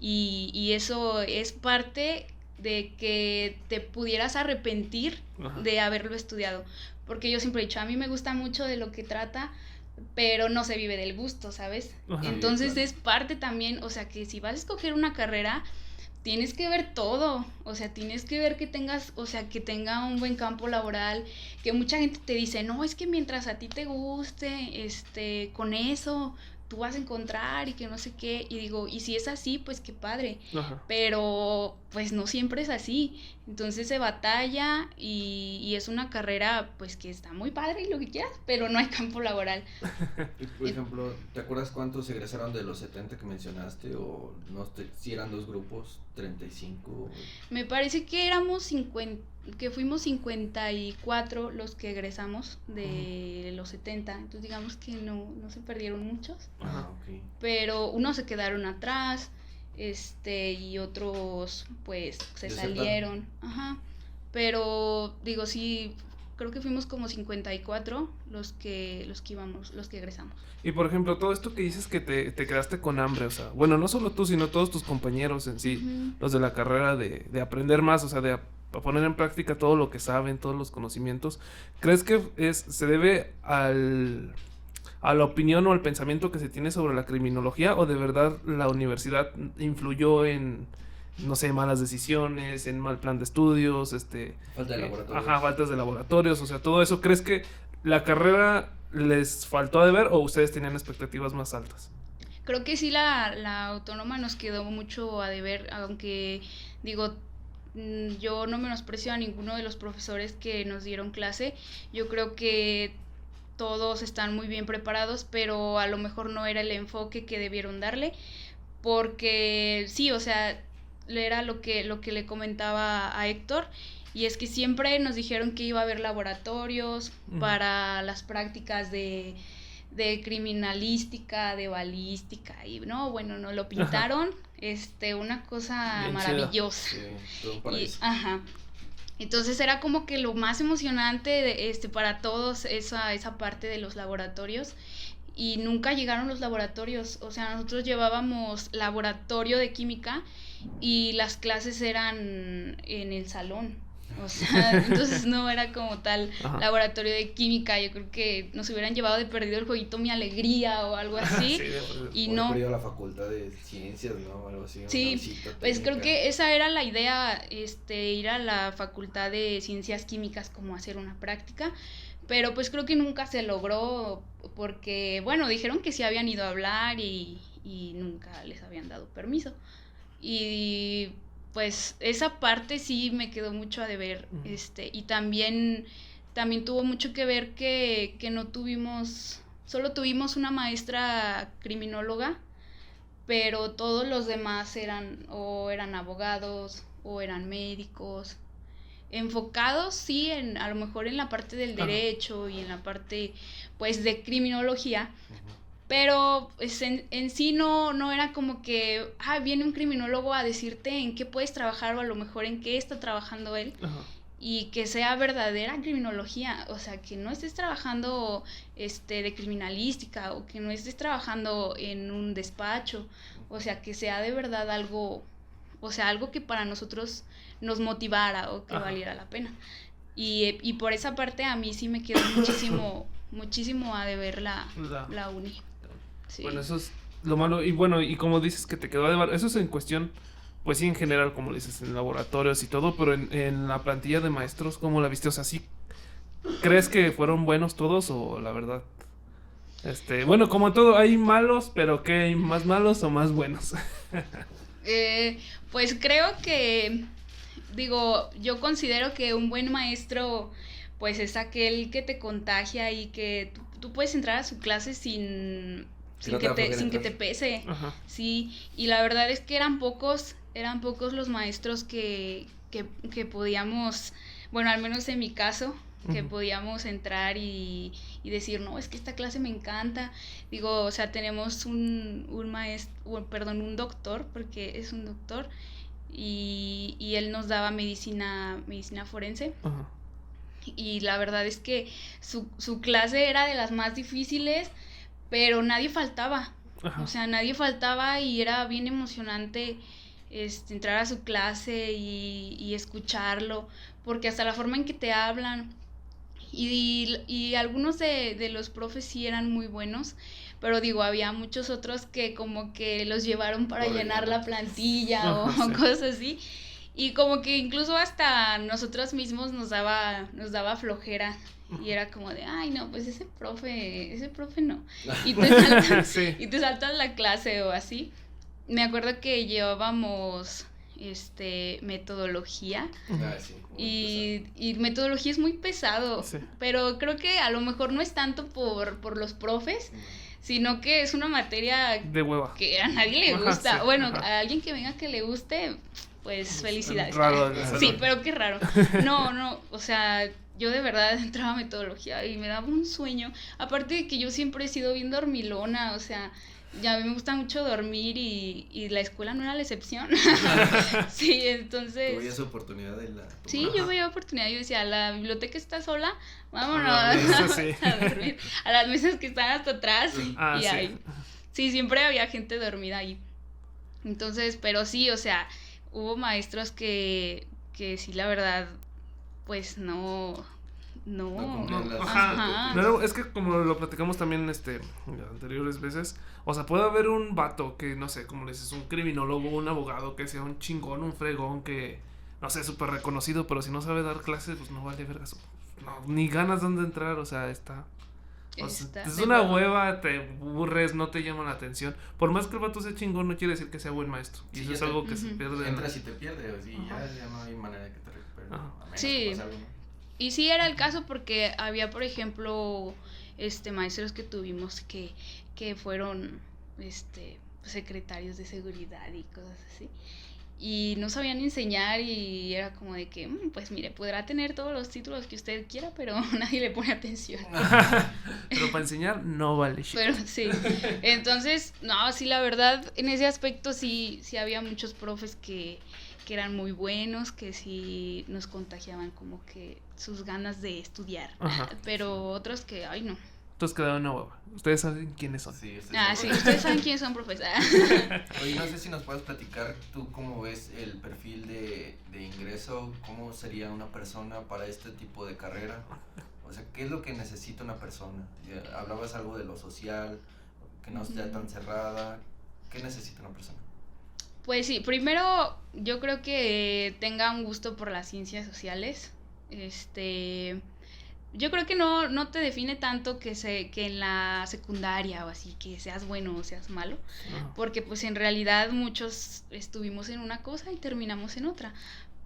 Y eso es parte de que te pudieras arrepentir de haberlo estudiado. Porque yo siempre he dicho, a mí me gusta mucho de lo que trata, pero no se vive del gusto, ¿sabes? Entonces claro. Es parte también, o sea, que si vas a escoger una carrera, tienes que ver todo, o sea, tienes que ver que tenga un buen campo laboral, que mucha gente te dice, no, es que mientras a ti te guste, con eso tú vas a encontrar y que no sé qué, y digo, y si es así, pues qué padre, pero pues no siempre es así, entonces se batalla y es una carrera pues que está muy padre y lo que quieras, pero no hay campo laboral. Por ejemplo, ¿te acuerdas cuántos egresaron de los 70 que mencionaste? O no sé, si eran dos grupos, 35. Me parece que fuimos 54 los que egresamos de los 70, entonces digamos que no se perdieron muchos. Okay. Pero unos se quedaron atrás, y otros pues se salieron. Pero digo, sí, creo que fuimos como 54 los que egresamos. Y por ejemplo, todo esto que dices que te quedaste con hambre, o sea, bueno, no solo tú, sino todos tus compañeros en sí, los de la carrera, de aprender más, o sea, de poner en práctica todo lo que saben, todos los conocimientos. ¿Crees que se debe a la opinión o al pensamiento que se tiene sobre la criminología, o de verdad la universidad influyó en no sé, malas decisiones, en mal plan de estudios, Falta de laboratorios. faltas de laboratorios, o sea, todo eso. ¿Crees que la carrera les faltó de ver o ustedes tenían expectativas más altas? Creo que sí, la autónoma nos quedó mucho a deber, aunque digo, yo no menosprecio a ninguno de los profesores que nos dieron clase. Yo creo que todos están muy bien preparados, pero a lo mejor no era el enfoque que debieron darle, porque sí, o sea, era lo que le comentaba a Héctor, y es que siempre nos dijeron que iba a haber laboratorios para las prácticas de criminalística, de balística, y no, bueno, nos lo pintaron, una cosa bien maravillosa. Sí, todo un paraíso. Entonces era como que lo más emocionante para todos esa parte de los laboratorios, y nunca llegaron los laboratorios. O sea, nosotros llevábamos laboratorio de química y las clases eran en el salón. O sea, entonces no era como tal laboratorio de química. Yo creo que nos hubieran llevado de perdido el jueguito Mi Alegría o algo así. Sí, y no perdido la facultad de ciencias, ¿no? Algo así. Sí, pues creo que esa era la idea, ir a la facultad de ciencias químicas, como hacer una práctica. Pero pues creo que nunca se logró porque, bueno, dijeron que sí habían ido a hablar y nunca les habían dado permiso. Y pues esa parte sí me quedó mucho a deber, y también tuvo mucho que ver que solo tuvimos una maestra criminóloga, pero todos los demás eran abogados o eran médicos, enfocados sí a lo mejor en la parte del derecho y en la parte pues de criminología. Pero pues, en sí no era como que viene un criminólogo a decirte en qué puedes trabajar o a lo mejor en qué está trabajando él. Y que sea verdadera criminología, o sea, que no estés trabajando de criminalística o que no estés trabajando en un despacho, o sea, que sea de verdad algo, o sea, algo que para nosotros nos motivara o que valiera la pena. Y por esa parte a mí sí me quedó muchísimo a deber la uni. Sí. Bueno, eso es lo malo. Y bueno, y como dices que te quedó a deber, eso es en cuestión, pues sí, en general, como dices, en laboratorios y todo, pero en la plantilla de maestros, ¿cómo la viste? O sea, ¿sí crees que fueron buenos todos o la verdad? Bueno, como todo, hay malos, pero ¿qué hay más malos o más buenos? Pues creo que, yo considero que un buen maestro pues es aquel que te contagia y que tú puedes entrar a su clase sin que te pese. Sí, y la verdad es que eran pocos los maestros que podíamos, bueno, al menos en mi caso, que podíamos entrar y decir, no, es que esta clase me encanta. O sea, tenemos un doctor, porque es un doctor, y él nos daba medicina forense. Y la verdad es que su clase era de las más difíciles, pero nadie faltaba. O sea, nadie faltaba y era bien emocionante entrar a su clase y escucharlo, porque hasta la forma en que te hablan y algunos de los profes sí eran muy buenos, pero había muchos otros que como que los llevaron para llenar la plantilla o cosas así. Y como que incluso hasta nosotros mismos nos daba flojera. Y era como de, ay, no, pues ese profe no. Y te saltas la clase o así. Me acuerdo que llevábamos metodología. Y metodología es muy pesado. Pero creo que a lo mejor no es tanto por los profes, sino que es una materia de hueva que a nadie le gusta. Bueno, a alguien que venga que le guste, pues felicidades. Raro, sí, pero qué raro. No, o sea, yo de verdad entraba a metodología y me daba un sueño. Aparte de que yo siempre he sido bien dormilona, o sea, ya a mí me gusta mucho dormir y la escuela no era la excepción. Sí, entonces... ¿Tú veías oportunidad de la...? Sí, yo veía oportunidad. Yo decía, la biblioteca está sola, vámonos a dormir. A las mesas que están hasta atrás y ahí. Sí, siempre había gente dormida ahí. Entonces, pero sí, o sea, hubo maestros que sí, la verdad, pues no No. cumplían las Ajá. expectativas. No, es que como lo platicamos también anteriores veces, o sea, puede haber un vato que, no sé, como le dices, un criminólogo, un abogado que sea un chingón, un fregón, que, no sé, súper reconocido, pero si no sabe dar clases, pues no vale vergas. No, ni ganas dónde entrar, o sea, es de una verdad. hueva, te aburres, no te llama la atención. Por más que el vato sea chingón, no quiere decir que sea buen maestro. Y Sí, eso ya es te- algo que se pierde. Entras y te pierdes y Ajá. ya no hay manera de que te recuperes. Ajá. A menos Sí. que pase algo, ¿no? Y sí era el caso porque había, por ejemplo, maestros que tuvimos que fueron secretarios de seguridad y cosas así. Y no sabían enseñar y era como de que, pues mire, podrá tener todos los títulos que usted quiera, pero nadie le pone atención. Pero para enseñar no vale shit. Pero sí, entonces, no, sí, la verdad, en ese aspecto sí había muchos profes que eran muy buenos, que sí nos contagiaban como que sus ganas de estudiar, Ajá. pero otros que, ay no. Entonces quedaron una hueva. Ustedes saben quiénes son. Sí, estoy Ah, seguro. sí, ustedes saben quiénes son profes. Oye, no sé si nos puedes platicar tú cómo ves el perfil de ingreso, cómo sería una persona para este tipo de carrera. O sea, ¿qué es lo que necesita una persona? Ya hablabas algo de lo social, que no esté tan cerrada. ¿Qué necesita una persona? Pues sí, primero yo creo que tenga un gusto por las ciencias sociales. Yo creo que no te define tanto que en la secundaria o así, que seas bueno o seas malo, Ajá. porque pues en realidad muchos estuvimos en una cosa y terminamos en otra.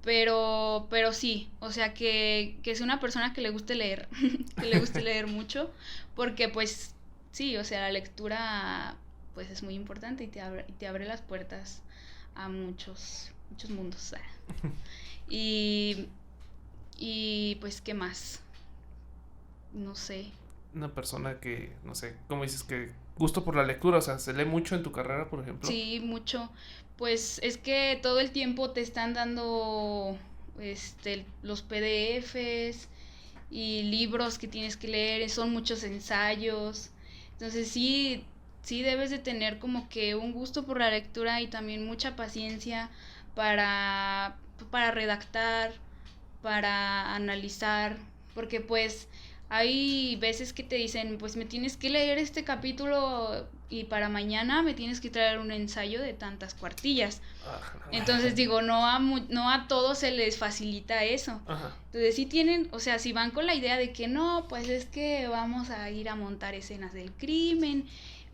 Pero sí, o sea, que sea una persona que le guste leer, que le guste leer mucho, porque pues sí, o sea, la lectura pues es muy importante y te abre las puertas a muchos mundos. Y pues, ¿qué más? No sé. Una persona que, no sé, ¿cómo dices? Que gusto por la lectura, o sea, ¿se lee mucho en tu carrera, por ejemplo? Sí, mucho. Pues es que todo el tiempo te están dando los PDFs y libros que tienes que leer, son muchos ensayos. Entonces sí debes de tener como que un gusto por la lectura y también mucha paciencia para redactar, para analizar, porque pues hay veces que te dicen, pues me tienes que leer este capítulo y para mañana me tienes que traer un ensayo de tantas cuartillas. Ajá. Entonces digo, no a todos se les facilita eso. Ajá. Entonces sí tienen, o sea, si van con la idea de que no, pues es que vamos a ir a montar escenas del crimen,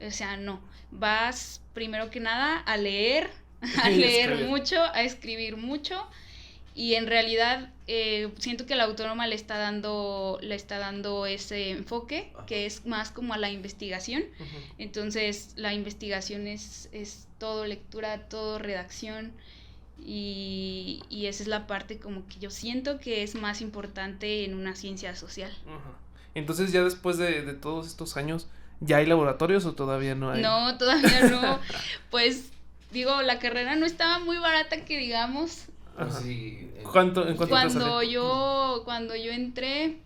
o sea, no, vas primero que nada a leer, Escribir. mucho, a escribir mucho. Y en realidad siento que la autónoma le está dando ese enfoque, Ajá. que es más como a la investigación. Ujú. Entonces la investigación es todo lectura, todo redacción y esa es la parte como que yo siento que es más importante en una ciencia social. Ajá. Entonces ya después de todos estos años, ¿ya hay laboratorios o todavía no hay? No, todavía no. Pues digo, la carrera no estaba muy barata que digamos. Ajá. Sí, ¿En cuánto te Cuando sale? yo entré,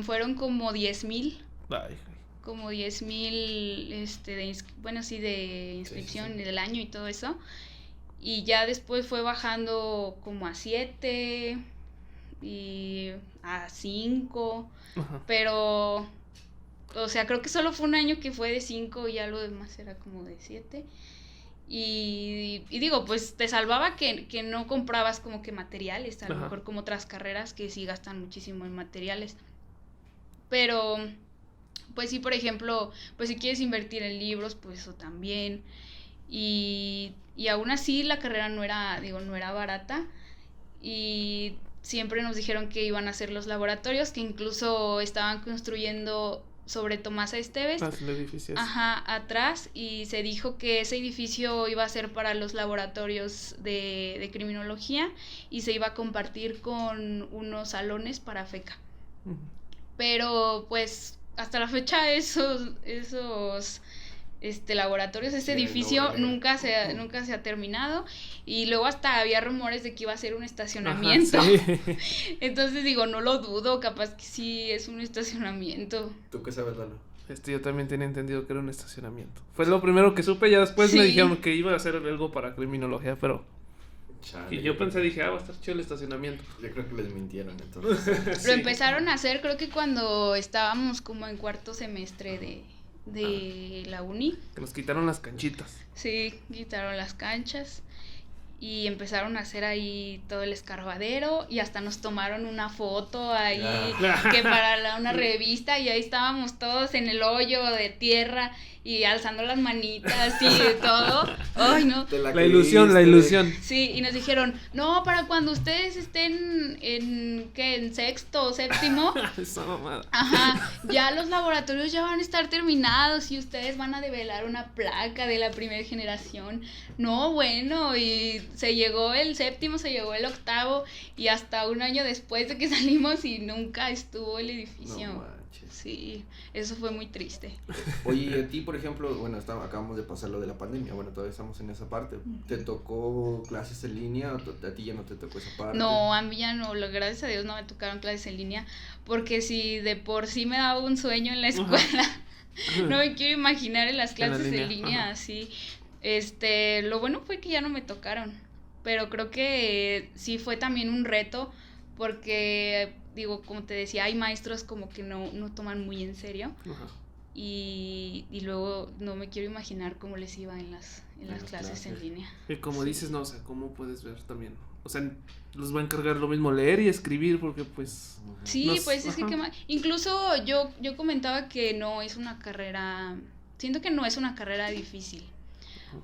fueron como 10,000. Ay, Como 10,000 de inscripción Sí. del año y todo eso. Y ya después fue bajando como a 7 y a 5. ajá. Pero, o sea, creo que solo fue un año que fue de 5 y ya lo demás era como de 7. Y digo, pues te salvaba que no comprabas como que materiales, a lo Ajá. mejor como otras carreras que sí gastan muchísimo en materiales. Pero, pues sí, por ejemplo, pues si quieres invertir en libros, pues eso también. Y aún así la carrera no era barata. Y siempre nos dijeron que iban a hacer los laboratorios, que incluso estaban construyendo sobre Tomás Esteves. Ah, el edificio es- Ajá, atrás, y se dijo que ese edificio iba a ser para los laboratorios de criminología y se iba a compartir con unos salones para FECA. Ujú. Pero pues hasta la fecha esos laboratorios, ese Sí, edificio no, nunca se ha terminado, y luego hasta había rumores de que iba a ser un estacionamiento. Ajá, sí. Entonces digo, no lo dudo, capaz que sí es un estacionamiento. ¿Tú qué sabes, Lalo? Yo también tenía entendido que era un estacionamiento. Fue lo primero que supe, ya después me Sí. dijeron que iba a hacer algo para criminología, pero Chale, Y yo pensé, dije, va a estar chido el estacionamiento. Yo creo que les mintieron entonces. Lo empezaron a hacer creo que cuando estábamos como en cuarto semestre de la uni. Que nos quitaron las canchitas. Sí, quitaron las canchas y empezaron a hacer ahí todo el escarbadero y hasta nos tomaron una foto ahí que para una revista y ahí estábamos todos en el hoyo de tierra y alzando las manitas y todo. Ay, no. La ilusión. Sí, y nos dijeron, no, para cuando ustedes estén en sexto o séptimo, Esa mamada. ajá, ya los laboratorios ya van a estar terminados y ustedes van a develar una placa de la primera generación. No, bueno, y se llegó el séptimo, se llegó el octavo y hasta un año después de que salimos y nunca estuvo el edificio. No manches. Sí, eso fue muy triste. Oye, y a ti, por ejemplo, bueno, acabamos de pasar lo de la pandemia, bueno, todavía estamos en esa parte. ¿Te tocó clases en línea o a ti ya no te tocó esa parte? No, a mí ya no, gracias a Dios no me tocaron clases en línea, porque si de por sí me daba un sueño en la escuela, no me quiero imaginar en las clases en línea, así. Lo bueno fue que ya no me tocaron, pero creo que sí fue también un reto, porque, digo, como te decía, hay maestros como que no toman muy en serio. Ajá. Y luego no me quiero imaginar cómo les iba en las clases en línea. Y como dices, no, o sea, ¿cómo puedes ver también? O sea, los va a encargar lo mismo leer y escribir porque pues... Sí, pues es que incluso yo comentaba que no es una carrera, siento que no es una carrera difícil.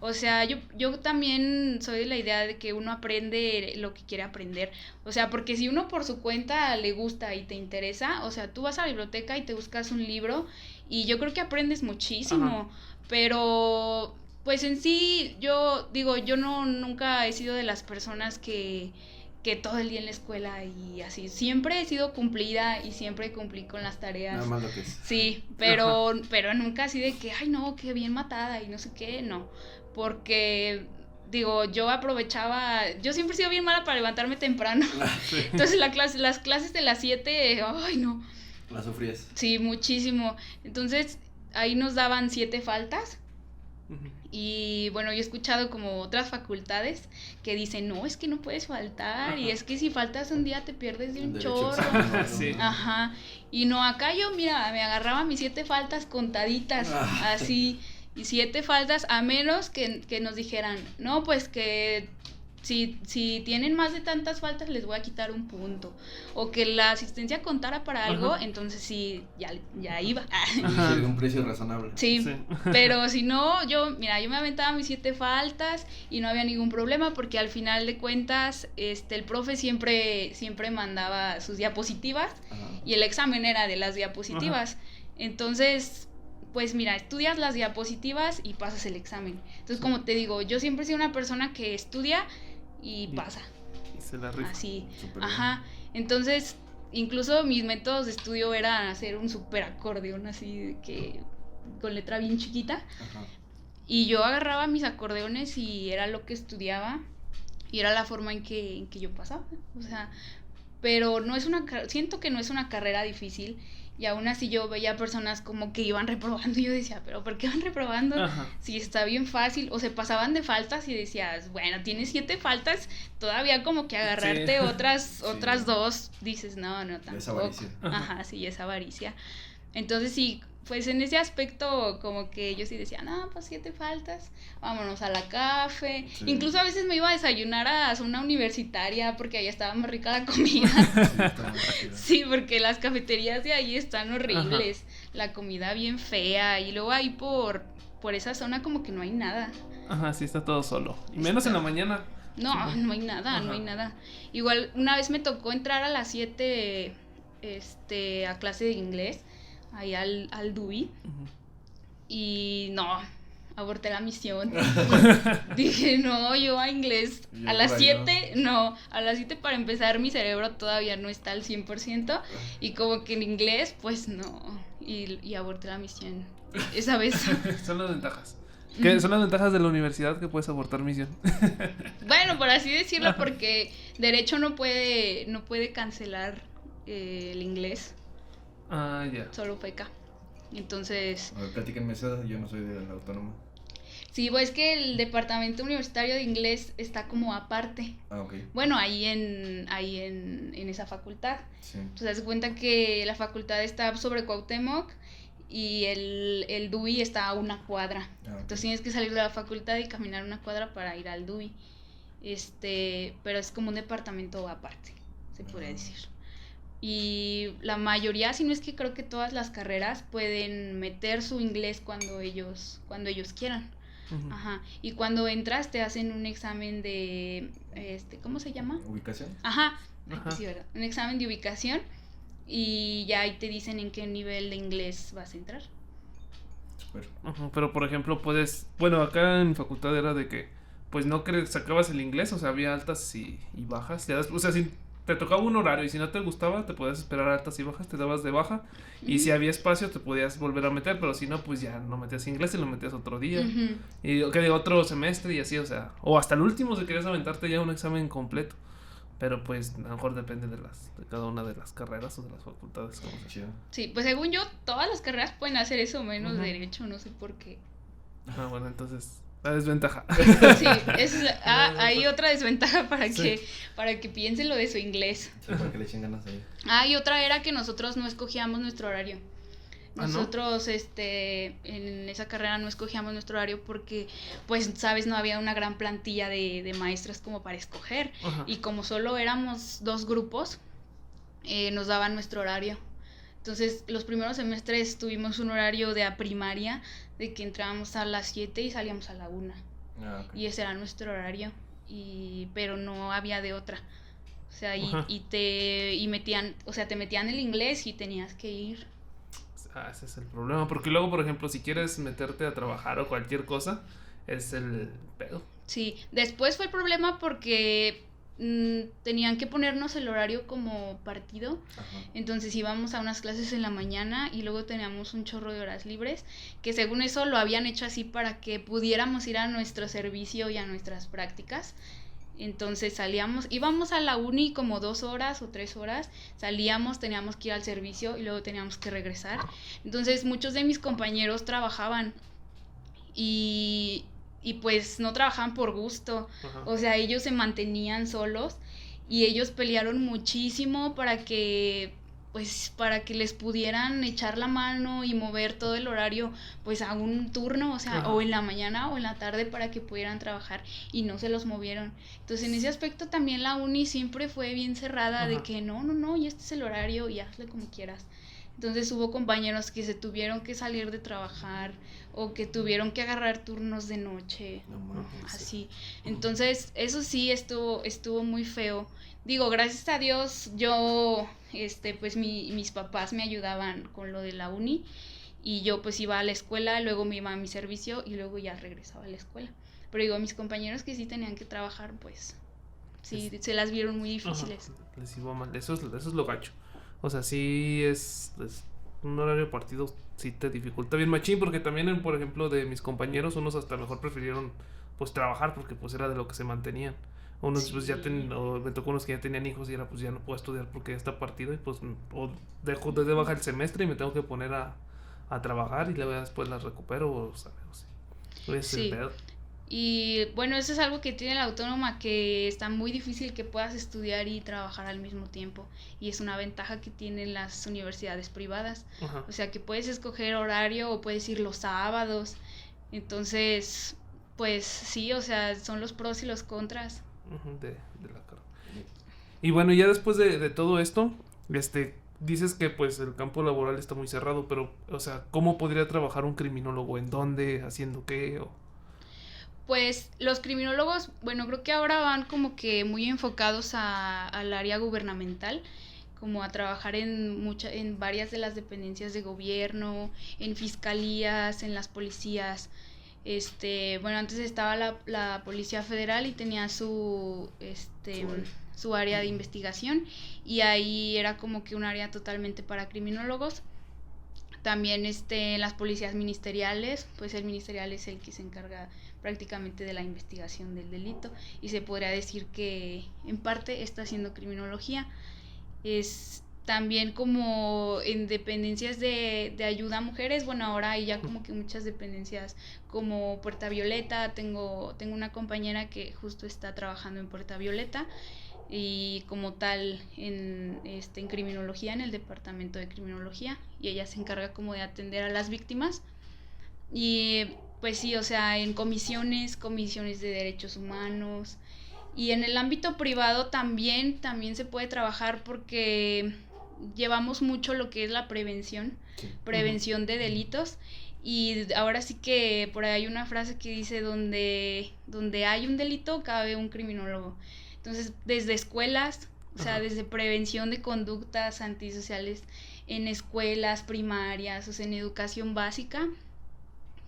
O sea, yo también soy de la idea de que uno aprende lo que quiere aprender. O sea, porque si uno por su cuenta le gusta y te interesa, o sea, tú vas a la biblioteca y te buscas un libro y yo creo que aprendes muchísimo. Ajá. Pero, pues en sí, yo digo, yo nunca he sido de las personas que todo el día en la escuela y así. Siempre he sido cumplida y siempre cumplí con las tareas. Nada más lo que es. Sí, pero nunca así de que, ay no, qué bien matada y no sé qué, no. Porque, digo, yo siempre he sido bien mala para levantarme temprano. Sí. Entonces las clases de las 7, ay no. ¿Las sufrías? Sí, muchísimo. Entonces ahí nos daban 7 faltas. Y bueno, yo he escuchado como otras facultades que dicen, no, es que no puedes faltar. Ajá. Y es que si faltas un día te pierdes de un chorro. Sí. Ajá. Y no, acá yo, mira, me agarraba mis 7 faltas contaditas, así. Y 7 faltas, a menos que nos dijeran, no, pues que si tienen más de tantas faltas les voy a quitar un punto. O que la asistencia contara para algo, ajá, entonces sí, ya iba. Ajá. Sí, un precio razonable. Sí, pero si no, yo me aventaba mis 7 faltas y no había ningún problema porque al final de cuentas el profe siempre mandaba sus diapositivas, ajá, y el examen era de las diapositivas. Ajá. Entonces, pues mira, estudias las diapositivas y pasas el examen. Entonces, como te digo, yo siempre he sido una persona que estudia y pasa. Y se la rifa. Así, ajá. Entonces, incluso mis métodos de estudio eran hacer un super acordeón así que con letra bien chiquita. Ajá. Y yo agarraba mis acordeones y era lo que estudiaba y era la forma en que yo pasaba. O sea, pero siento que no es una carrera difícil. Y aún así yo veía personas como que iban reprobando y yo decía, ¿pero por qué van reprobando? Ajá. Si está bien fácil, o se pasaban de faltas y decías, bueno, tienes 7 faltas, todavía como que agarrarte sí. otras 2, dices, no, tampoco. Es avaricia. Ajá, sí, es avaricia. Entonces sí, pues en ese aspecto como que yo sí decía, no, pues 7 faltas, vámonos a la café. Sí. Incluso a veces me iba a desayunar a una universitaria porque allá estaba más rica la comida. Sí, porque las cafeterías de ahí están horribles, ajá, la comida bien fea y luego ahí por esa zona como que no hay nada. Ajá, sí está todo solo. Y menos en la mañana. No, no hay nada, ajá, no hay nada. Igual una vez me tocó entrar a las 7 a clase de inglés. Ahí al DUI, uh-huh, y no, aborté la misión. Dije, no, yo a inglés, a las 7, no, a las 7 para empezar mi cerebro todavía no está al 100%, y como que en inglés, pues no, y aborté la misión, esa vez. Son las ventajas. ¿Qué son las ventajas de la universidad que puedes abortar misión? Bueno, por así decirlo, porque derecho no puede cancelar el inglés. Ah, ya. Solo FECA. Entonces... A ver, platíquenme eso, yo no soy de la autónoma. Sí, pues es que el departamento universitario de inglés está como aparte. Ah, ok. Bueno, ahí en esa facultad. Sí. Entonces, haz de cuenta que la facultad está sobre Cuauhtémoc y el DUI está a una cuadra. Ah, ok. Entonces tienes que salir de la facultad y caminar una cuadra para ir al DUI. Pero es como un departamento aparte, se podría decir. Y la mayoría, si no es que creo que todas las carreras pueden meter su inglés cuando ellos quieran. Ujú. Ajá. Y cuando entras te hacen un examen de ¿cómo se llama? ¿Ubicación? Ajá. Ajá. Sí, ¿verdad? Un examen de ubicación y ya ahí te dicen en qué nivel de inglés vas a entrar. Súper. Ajá, pero por ejemplo bueno, acá en facultad era de que pues no sacabas el inglés, o sea, había altas y bajas, o sea, si te tocaba un horario y si no te gustaba te podías esperar altas y bajas, te dabas de baja y si había espacio te podías volver a meter, pero si no pues ya no metías inglés y lo metías otro día y otro semestre y así, o sea, o hasta el último si querías aventarte ya un examen completo. Pero pues a lo mejor depende de cada una de las carreras o de las facultades. Como sea. Chido. Sí, pues según yo, todas las carreras pueden hacer eso, menos Ujú. derecho, no sé por qué. Ah, bueno, entonces, la desventaja. Sí, hay otra desventaja para que piensen lo de su inglés. Sí, para que le echen ganas ahí. Y otra era que nosotros no escogíamos nuestro horario. ¿Ah, no? Nosotros, en esa carrera no escogíamos nuestro horario porque, pues, sabes, no había una gran plantilla de maestras como para escoger. Ajá. Y como solo éramos 2 grupos, nos daban nuestro horario. Entonces, los primeros semestres tuvimos un horario de a primaria, de que entrábamos a las 7 y salíamos a la 1. Ah, ok. Y ese era nuestro horario, pero no había de otra. O sea, Ajá. te metían el inglés y tenías que ir. Ese es el problema, porque luego, por ejemplo, si quieres meterte a trabajar o cualquier cosa, es el pedo. Sí, después fue el problema porque tenían que ponernos el horario como partido. Ajá. Entonces íbamos a unas clases en la mañana y luego teníamos un chorro de horas libres, que según eso lo habían hecho así para que pudiéramos ir a nuestro servicio y a nuestras prácticas. Entonces íbamos a la uni como 2 horas o 3 horas, salíamos, teníamos que ir al servicio y luego teníamos que regresar. Entonces muchos de mis compañeros trabajaban y pues no trabajaban por gusto. Ajá. O sea, ellos se mantenían solos y ellos pelearon muchísimo para que les pudieran echar la mano y mover todo el horario pues a un turno, o sea, Ajá. o en la mañana o en la tarde para que pudieran trabajar y no se los movieron. Entonces en ese aspecto también la uni siempre fue bien cerrada. Ajá. De que no, y este es el horario y hazle como quieras. Entonces hubo compañeros que se tuvieron que salir de trabajar o que tuvieron que agarrar turnos de noche, No mames. así. Entonces eso sí estuvo muy feo. Digo, gracias a Dios yo, pues mis papás me ayudaban con lo de la uni y yo pues iba a la escuela, luego me iba a mi servicio y luego ya regresaba a la escuela. Pero digo, mis compañeros que sí tenían que trabajar, pues sí, se las vieron muy difíciles. Ajá. Les iba mal, eso es lo gacho. O sea, sí es un horario partido, sí te dificulta bien machín, porque también, por ejemplo, de mis compañeros, unos hasta mejor prefirieron pues trabajar porque pues era de lo que se mantenían. Unos Sí. pues o me tocó unos que ya tenían hijos y era pues ya no puedo estudiar porque ya está partido y pues o dejo de baja el semestre y me tengo que poner a trabajar y luego después las recupero o sea, no sé. Ese es el Sí. pedo. Y bueno, eso es algo que tiene la autónoma, que está muy difícil que puedas estudiar y trabajar al mismo tiempo. Y es una ventaja que tienen las universidades privadas. Ajá. O sea, que puedes escoger horario o puedes ir los sábados. Entonces, pues sí, o sea, son los pros y los contras. Ujú, de la carrera. Y bueno, ya después de todo esto, dices que pues el campo laboral está muy cerrado, pero, o sea, ¿cómo podría trabajar un criminólogo? ¿En dónde? ¿Haciendo qué? Pues los criminólogos, bueno, creo que ahora van como que muy enfocados al área gubernamental, como a trabajar en varias de las dependencias de gobierno, en fiscalías, en las policías. Bueno, antes estaba la Policía Federal y tenía su área de investigación, y ahí era como que un área totalmente para criminólogos. También las policías ministeriales, pues el ministerial es el que se encarga prácticamente de la investigación del delito y se podría decir que en parte está haciendo criminología. también como en dependencias de ayuda a mujeres. Bueno, ahora hay ya como que muchas dependencias como Puerta Violeta. Tengo una compañera que justo está trabajando en Puerta Violeta y como tal en criminología, en el departamento de criminología, y ella se encarga como de atender a las víctimas. Y pues sí, o sea, en comisiones de derechos humanos, y en el ámbito privado también se puede trabajar porque llevamos mucho lo que es la prevención de delitos. Y ahora sí que por ahí hay una frase que dice: donde hay un delito cabe un criminólogo. Entonces, desde escuelas, o sea, desde prevención de conductas antisociales en escuelas primarias, o sea, en educación básica,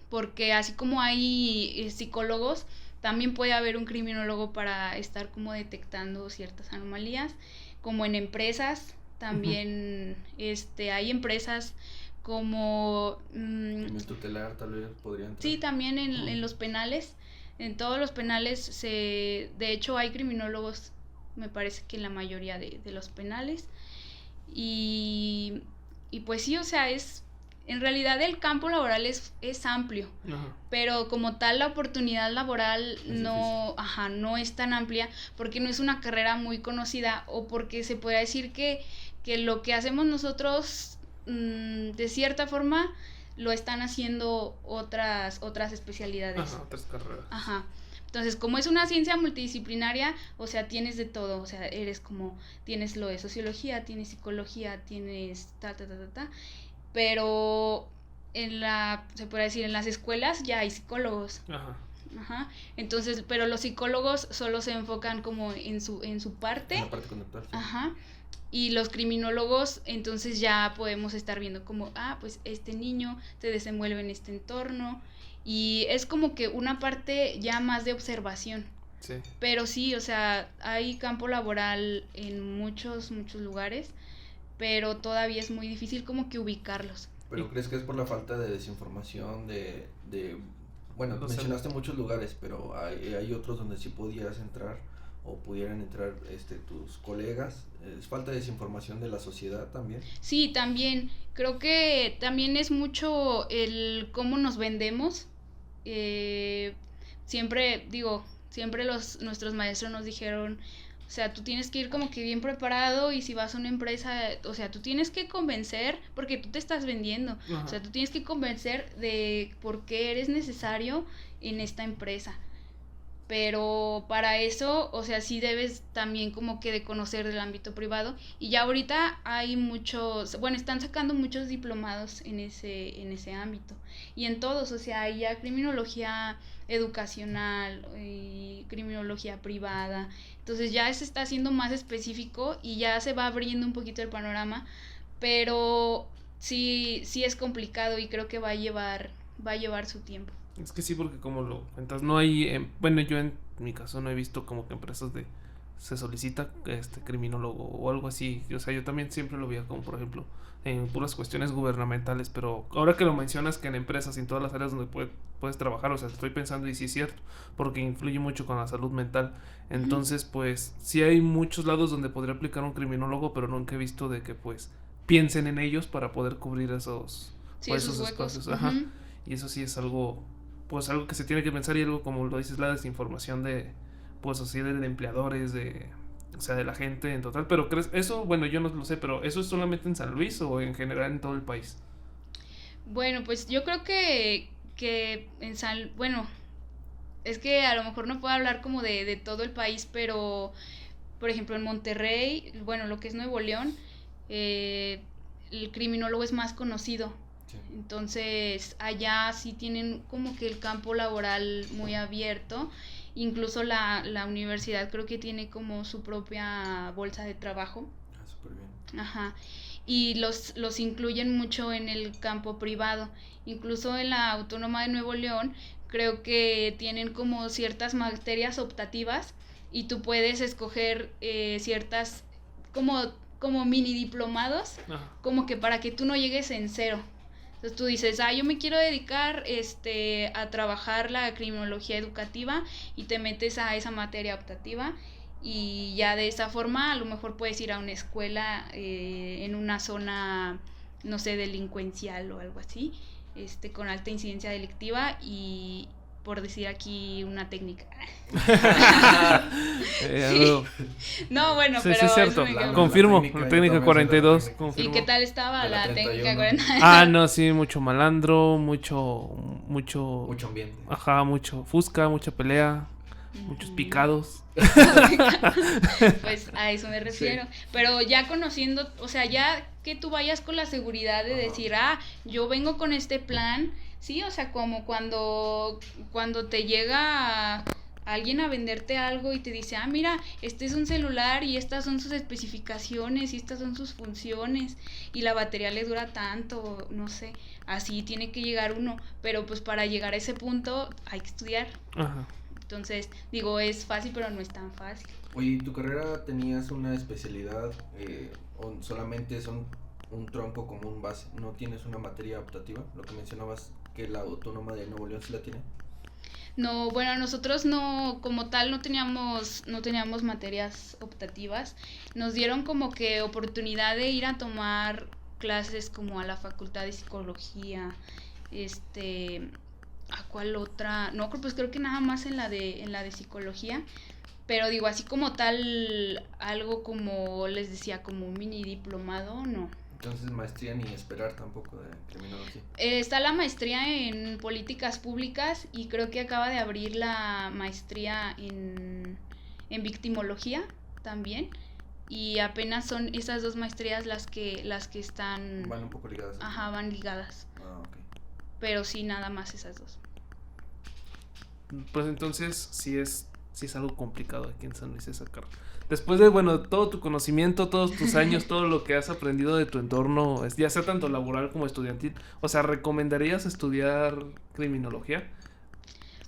porque así como hay psicólogos, también puede haber un criminólogo para estar como detectando ciertas anomalías, como en empresas, también hay empresas como... en el tutelar tal vez podría entrar. Sí, también en los penales. En todos los penales de hecho hay criminólogos, me parece que en la mayoría de los penales. Y pues sí, o sea, en realidad el campo laboral es amplio, pero como tal la oportunidad laboral no es tan amplia, porque no es una carrera muy conocida, o porque se podría decir que lo que hacemos nosotros de cierta forma lo están haciendo otras especialidades. Otras carreras. Entonces, como es una ciencia multidisciplinaria, o sea, tienes de todo, o sea, tienes lo de sociología, tienes psicología, tienes pero se puede decir, en las escuelas ya hay psicólogos. Entonces, pero los psicólogos solo se enfocan como en su parte. En la parte conductual. Sí. Y los criminólogos, entonces ya podemos estar viendo como, pues este niño se desenvuelve en este entorno, y es como que una parte ya más de observación. Sí. Pero sí, o sea, hay campo laboral en muchos lugares, pero todavía es muy difícil como que ubicarlos. ¿Pero crees que es por la falta de desinformación bueno, mencionaste muchos lugares, pero hay otros donde sí podías entrar o pudieran entrar tus colegas? ¿Es falta de desinformación de la sociedad también? Sí, también. Creo que también es mucho el cómo nos vendemos. Siempre nuestros maestros nos dijeron, o sea, tú tienes que ir como que bien preparado, y si vas a una empresa, o sea, tú tienes que convencer, porque tú te estás vendiendo. O sea, tú tienes que convencer de por qué eres necesario en esta empresa. Pero para eso, o sea, sí debes también como que de conocer del ámbito privado, y ya ahorita hay están sacando muchos diplomados en ese ámbito, y en todos, o sea, hay ya criminología educacional y criminología privada. Entonces ya se está haciendo más específico y ya se va abriendo un poquito el panorama, pero sí es complicado, y creo que va a llevar su tiempo. Es que sí, porque como lo cuentas, no hay, bueno, yo en mi caso no he visto como que empresas se solicita criminólogo o algo así. O sea, yo también siempre lo veía como, por ejemplo, en puras cuestiones gubernamentales, pero ahora que lo mencionas, que en empresas y en todas las áreas donde puedes trabajar, o sea, estoy pensando, y sí es cierto, porque influye mucho con la salud mental. Entonces, pues, sí hay muchos lados donde podría aplicar un criminólogo, pero nunca he visto de que, pues, piensen en ellos para poder cubrir esos huecos. espacios. Y eso sí es algo que se tiene que pensar, y algo, como lo dices, la desinformación de empleadores, o sea, de la gente en total. Pero ¿crees eso? Bueno, yo no lo sé, pero ¿eso es solamente en San Luis o en general en todo el país? Bueno, pues yo creo que bueno, es que a lo mejor no puedo hablar como de todo el país, pero por ejemplo en Monterrey, bueno, lo que es Nuevo León, el criminólogo es más conocido. Entonces allá sí tienen como que el campo laboral muy abierto. Incluso la universidad creo que tiene como su propia bolsa de trabajo. Súper bien. Y los incluyen mucho en el campo privado. Incluso en la Autónoma de Nuevo León creo que tienen como ciertas materias optativas, y tú puedes escoger ciertas como mini diplomados, como que para que tú no llegues en cero. Entonces tú dices, yo me quiero dedicar a trabajar la criminología educativa, y te metes a esa materia optativa, y ya de esa forma a lo mejor puedes ir a una escuela en una zona, no sé, delincuencial o algo así, con alta incidencia delictiva y por decir aquí una técnica. Sí. No, bueno, sí, pero sí, es cierto. Confirmo, la técnica 42. ¿Y qué tal estaba la técnica 41? 42? No, sí, mucho malandro, mucho ambiente. Ajá, mucho fusca, mucha pelea, muchos picados. Pues a eso me refiero. Sí. Pero ya conociendo, o sea, ya que tú vayas con la seguridad de decir, yo vengo con este plan, sí, o sea, como cuando te llega alguien a venderte algo y te dice, mira, este es un celular y estas son sus especificaciones y estas son sus funciones y la batería le dura tanto, no sé, así tiene que llegar uno, pero pues para llegar a ese punto hay que estudiar. Ajá. Entonces, digo, es fácil, pero no es tan fácil. Oye, ¿tu carrera tenías una especialidad o solamente son un tronco común base? ¿No tienes una materia optativa? Lo que mencionabas que la Autónoma de Nuevo León sí la tiene. No, bueno, nosotros no, como tal, no teníamos materias optativas. Nos dieron como que oportunidad de ir a tomar clases como a la Facultad de Psicología, ¿a cuál otra? No, pues creo que nada más en la de psicología, pero digo, así como tal, algo como les decía, como un mini diplomado, no. Entonces maestría ni esperar tampoco de criminología. Está la maestría en políticas públicas y creo que acaba de abrir la maestría en victimología también. Y apenas son esas dos maestrías las que están... Van un poco ligadas. Ajá, van ligadas. Ok. Pero sí, nada más esas dos. Pues entonces sí es algo complicado aquí en San Luis esa carrera. Después de, todo tu conocimiento, todos tus años, todo lo que has aprendido de tu entorno, ya sea tanto laboral como estudiantil, o sea, ¿recomendarías estudiar criminología?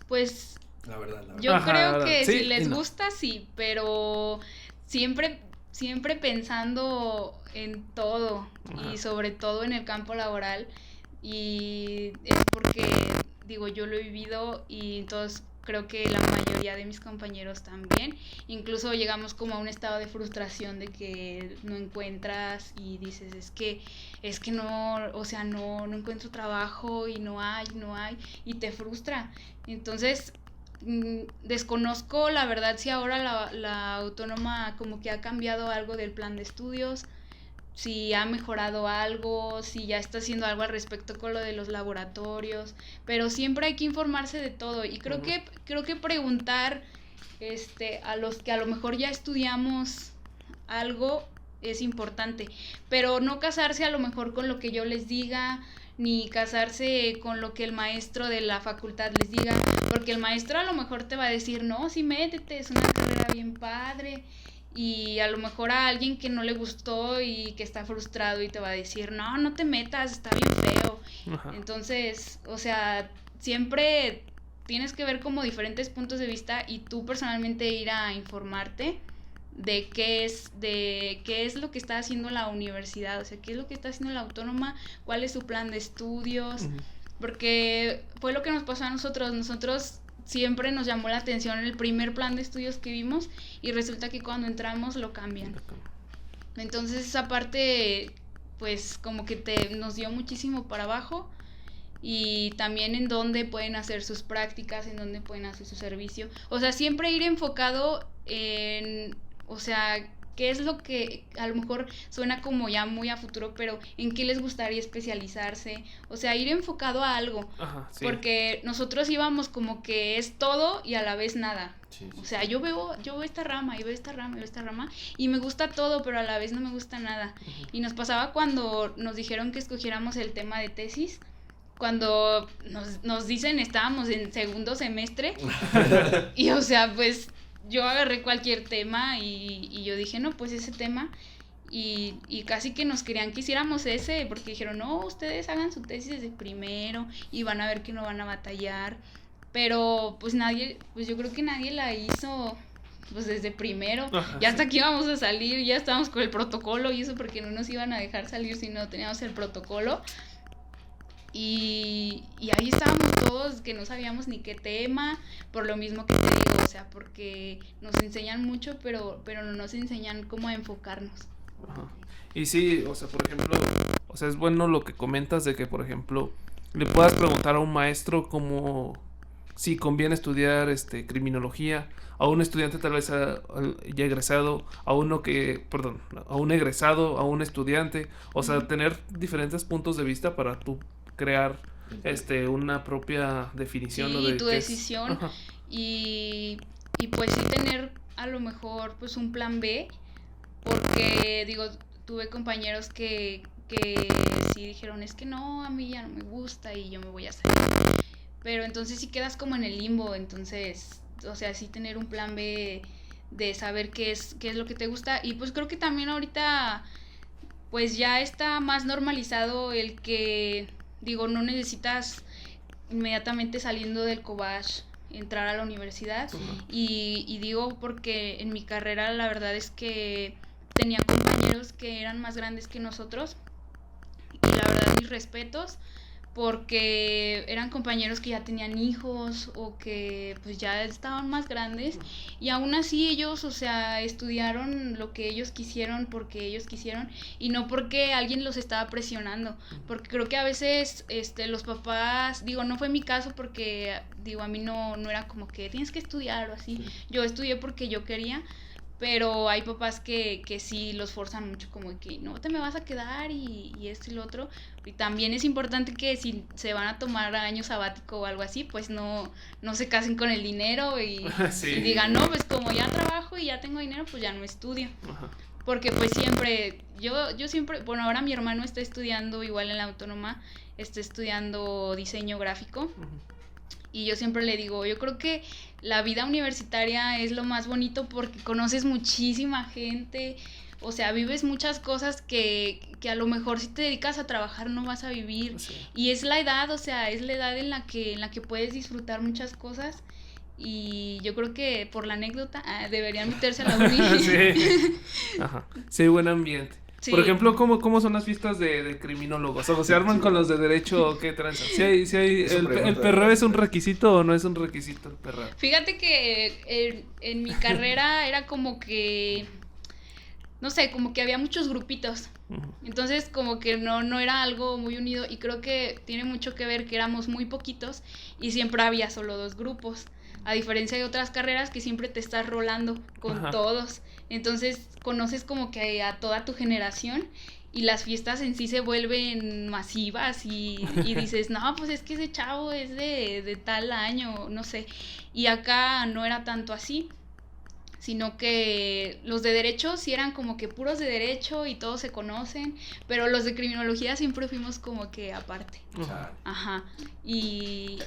Pues la verdad. Yo creo que sí, si les gusta, sí, pero siempre pensando en todo. Ajá. Y sobre todo en el campo laboral, y es porque, digo, yo lo he vivido y entonces creo que la mayoría de mis compañeros también, incluso llegamos como a un estado de frustración de que no encuentras y dices, es que no, o sea, no encuentro trabajo y no hay, y te frustra. Entonces, desconozco la verdad si ahora la Autónoma como que ha cambiado algo del plan de estudios, si ha mejorado algo, si ya está haciendo algo al respecto con lo de los laboratorios, pero siempre hay que informarse de todo y creo que preguntar a los que a lo mejor ya estudiamos algo es importante, pero no casarse a lo mejor con lo que yo les diga, ni casarse con lo que el maestro de la facultad les diga, porque el maestro a lo mejor te va a decir, no, sí, métete, es una carrera bien padre. Y a lo mejor a alguien que no le gustó y que está frustrado y te va a decir, no te metas, está bien feo. Ajá. Entonces, o sea, siempre tienes que ver como diferentes puntos de vista y tú personalmente ir a informarte de qué es lo que está haciendo la universidad, o sea, qué es lo que está haciendo la Autónoma, cuál es su plan de estudios, porque fue lo que nos pasó a nosotros siempre nos llamó la atención el primer plan de estudios que vimos y resulta que cuando entramos lo cambian. Entonces esa parte pues como que nos dio muchísimo para abajo y también en dónde pueden hacer sus prácticas, en dónde pueden hacer su servicio. O sea, siempre ir enfocado en, o sea, qué es lo que a lo mejor suena como ya muy a futuro, pero en qué les gustaría especializarse, o sea, ir enfocado a algo. Ajá, sí. Porque nosotros íbamos como que es todo y a la vez nada. Sí. O sea, yo veo esta rama, y veo esta rama, y me gusta todo, pero a la vez no me gusta nada. Uh-huh. Y nos pasaba cuando nos dijeron que escogiéramos el tema de tesis, cuando nos dicen estábamos en segundo semestre, y o sea, pues yo agarré cualquier tema y yo dije, no, pues ese tema, y casi que nos querían que hiciéramos ese, porque dijeron, no, ustedes hagan su tesis desde primero y van a ver que no van a batallar, pero pues yo creo que nadie la hizo pues desde primero. Ajá, ya hasta que íbamos a salir, ya estábamos con el protocolo y eso porque no nos iban a dejar salir si no teníamos el protocolo. Y ahí estábamos todos que no sabíamos ni qué tema, por lo mismo que te digo, o sea, porque nos enseñan mucho, pero no nos enseñan cómo enfocarnos. Ajá. Y sí, o sea, por ejemplo, o sea, es bueno lo que comentas de que, por ejemplo, le puedas preguntar a un maestro como si conviene estudiar criminología a un estudiante tal vez ya egresado, a uno que, perdón, a un egresado, a un estudiante, o sea, tener diferentes puntos de vista para tú crear una propia definición, ¿no? Sí, de tu qué decisión Ajá. y pues sí tener a lo mejor pues un plan B, porque digo, tuve compañeros que sí dijeron, es que no, a mí ya no me gusta y yo me voy a salir. Pero entonces sí quedas como en el limbo, entonces, o sea, sí tener un plan B de saber qué es lo que te gusta. Y pues creo que también ahorita pues ya está más normalizado el que, digo, no necesitas inmediatamente saliendo del Cobach entrar a la universidad. Ajá. Y digo porque en mi carrera la verdad es que tenía compañeros que eran más grandes que nosotros y la verdad mis respetos porque eran compañeros que ya tenían hijos o que pues ya estaban más grandes y aún así ellos, o sea, estudiaron lo que ellos quisieron porque ellos quisieron y no porque alguien los estaba presionando, porque creo que a veces los papás, digo, no fue mi caso porque digo, a mí no era como que tienes que estudiar o así, yo estudié porque yo quería. Pero hay papás que sí los forzan mucho, como que no te me vas a quedar y esto y lo otro. Y también es importante que si se van a tomar año sabático o algo así, pues no se casen con el dinero Sí. y digan, no, pues como ya trabajo y ya tengo dinero, pues ya no estudio. Ajá. Porque pues siempre, yo siempre, bueno, ahora mi hermano está estudiando igual en la Autónoma, está estudiando diseño gráfico. Ujú. Y yo siempre le digo, yo creo que la vida universitaria es lo más bonito porque conoces muchísima gente, o sea, vives muchas cosas que a lo mejor si te dedicas a trabajar no vas a vivir. Sí. Y es la edad, o sea, es la edad en la que puedes disfrutar muchas cosas. Y yo creo que por la anécdota deberían meterse a la uni. Sí. Ajá. Sí, buen ambiente. Sí. Por ejemplo, ¿cómo son las fiestas de criminólogos? ¿O se arman con los de derecho o qué tranza? Si hay, ¿el perreo es un requisito o no es un requisito el perreo? Fíjate que en mi carrera era como que, no sé, como que había muchos grupitos. Uh-huh. Entonces como que no era algo muy unido y creo que tiene mucho que ver que éramos muy poquitos y siempre había solo 2 grupos. A diferencia de otras carreras que siempre te estás rolando con Ajá. todos. Entonces conoces como que a toda tu generación y las fiestas en sí se vuelven masivas y dices, no, pues es que ese chavo es de tal año, no sé. Y acá no era tanto así, sino que los de derecho sí eran como que puros de derecho y todos se conocen, pero los de criminología siempre fuimos como que aparte. Ajá. Y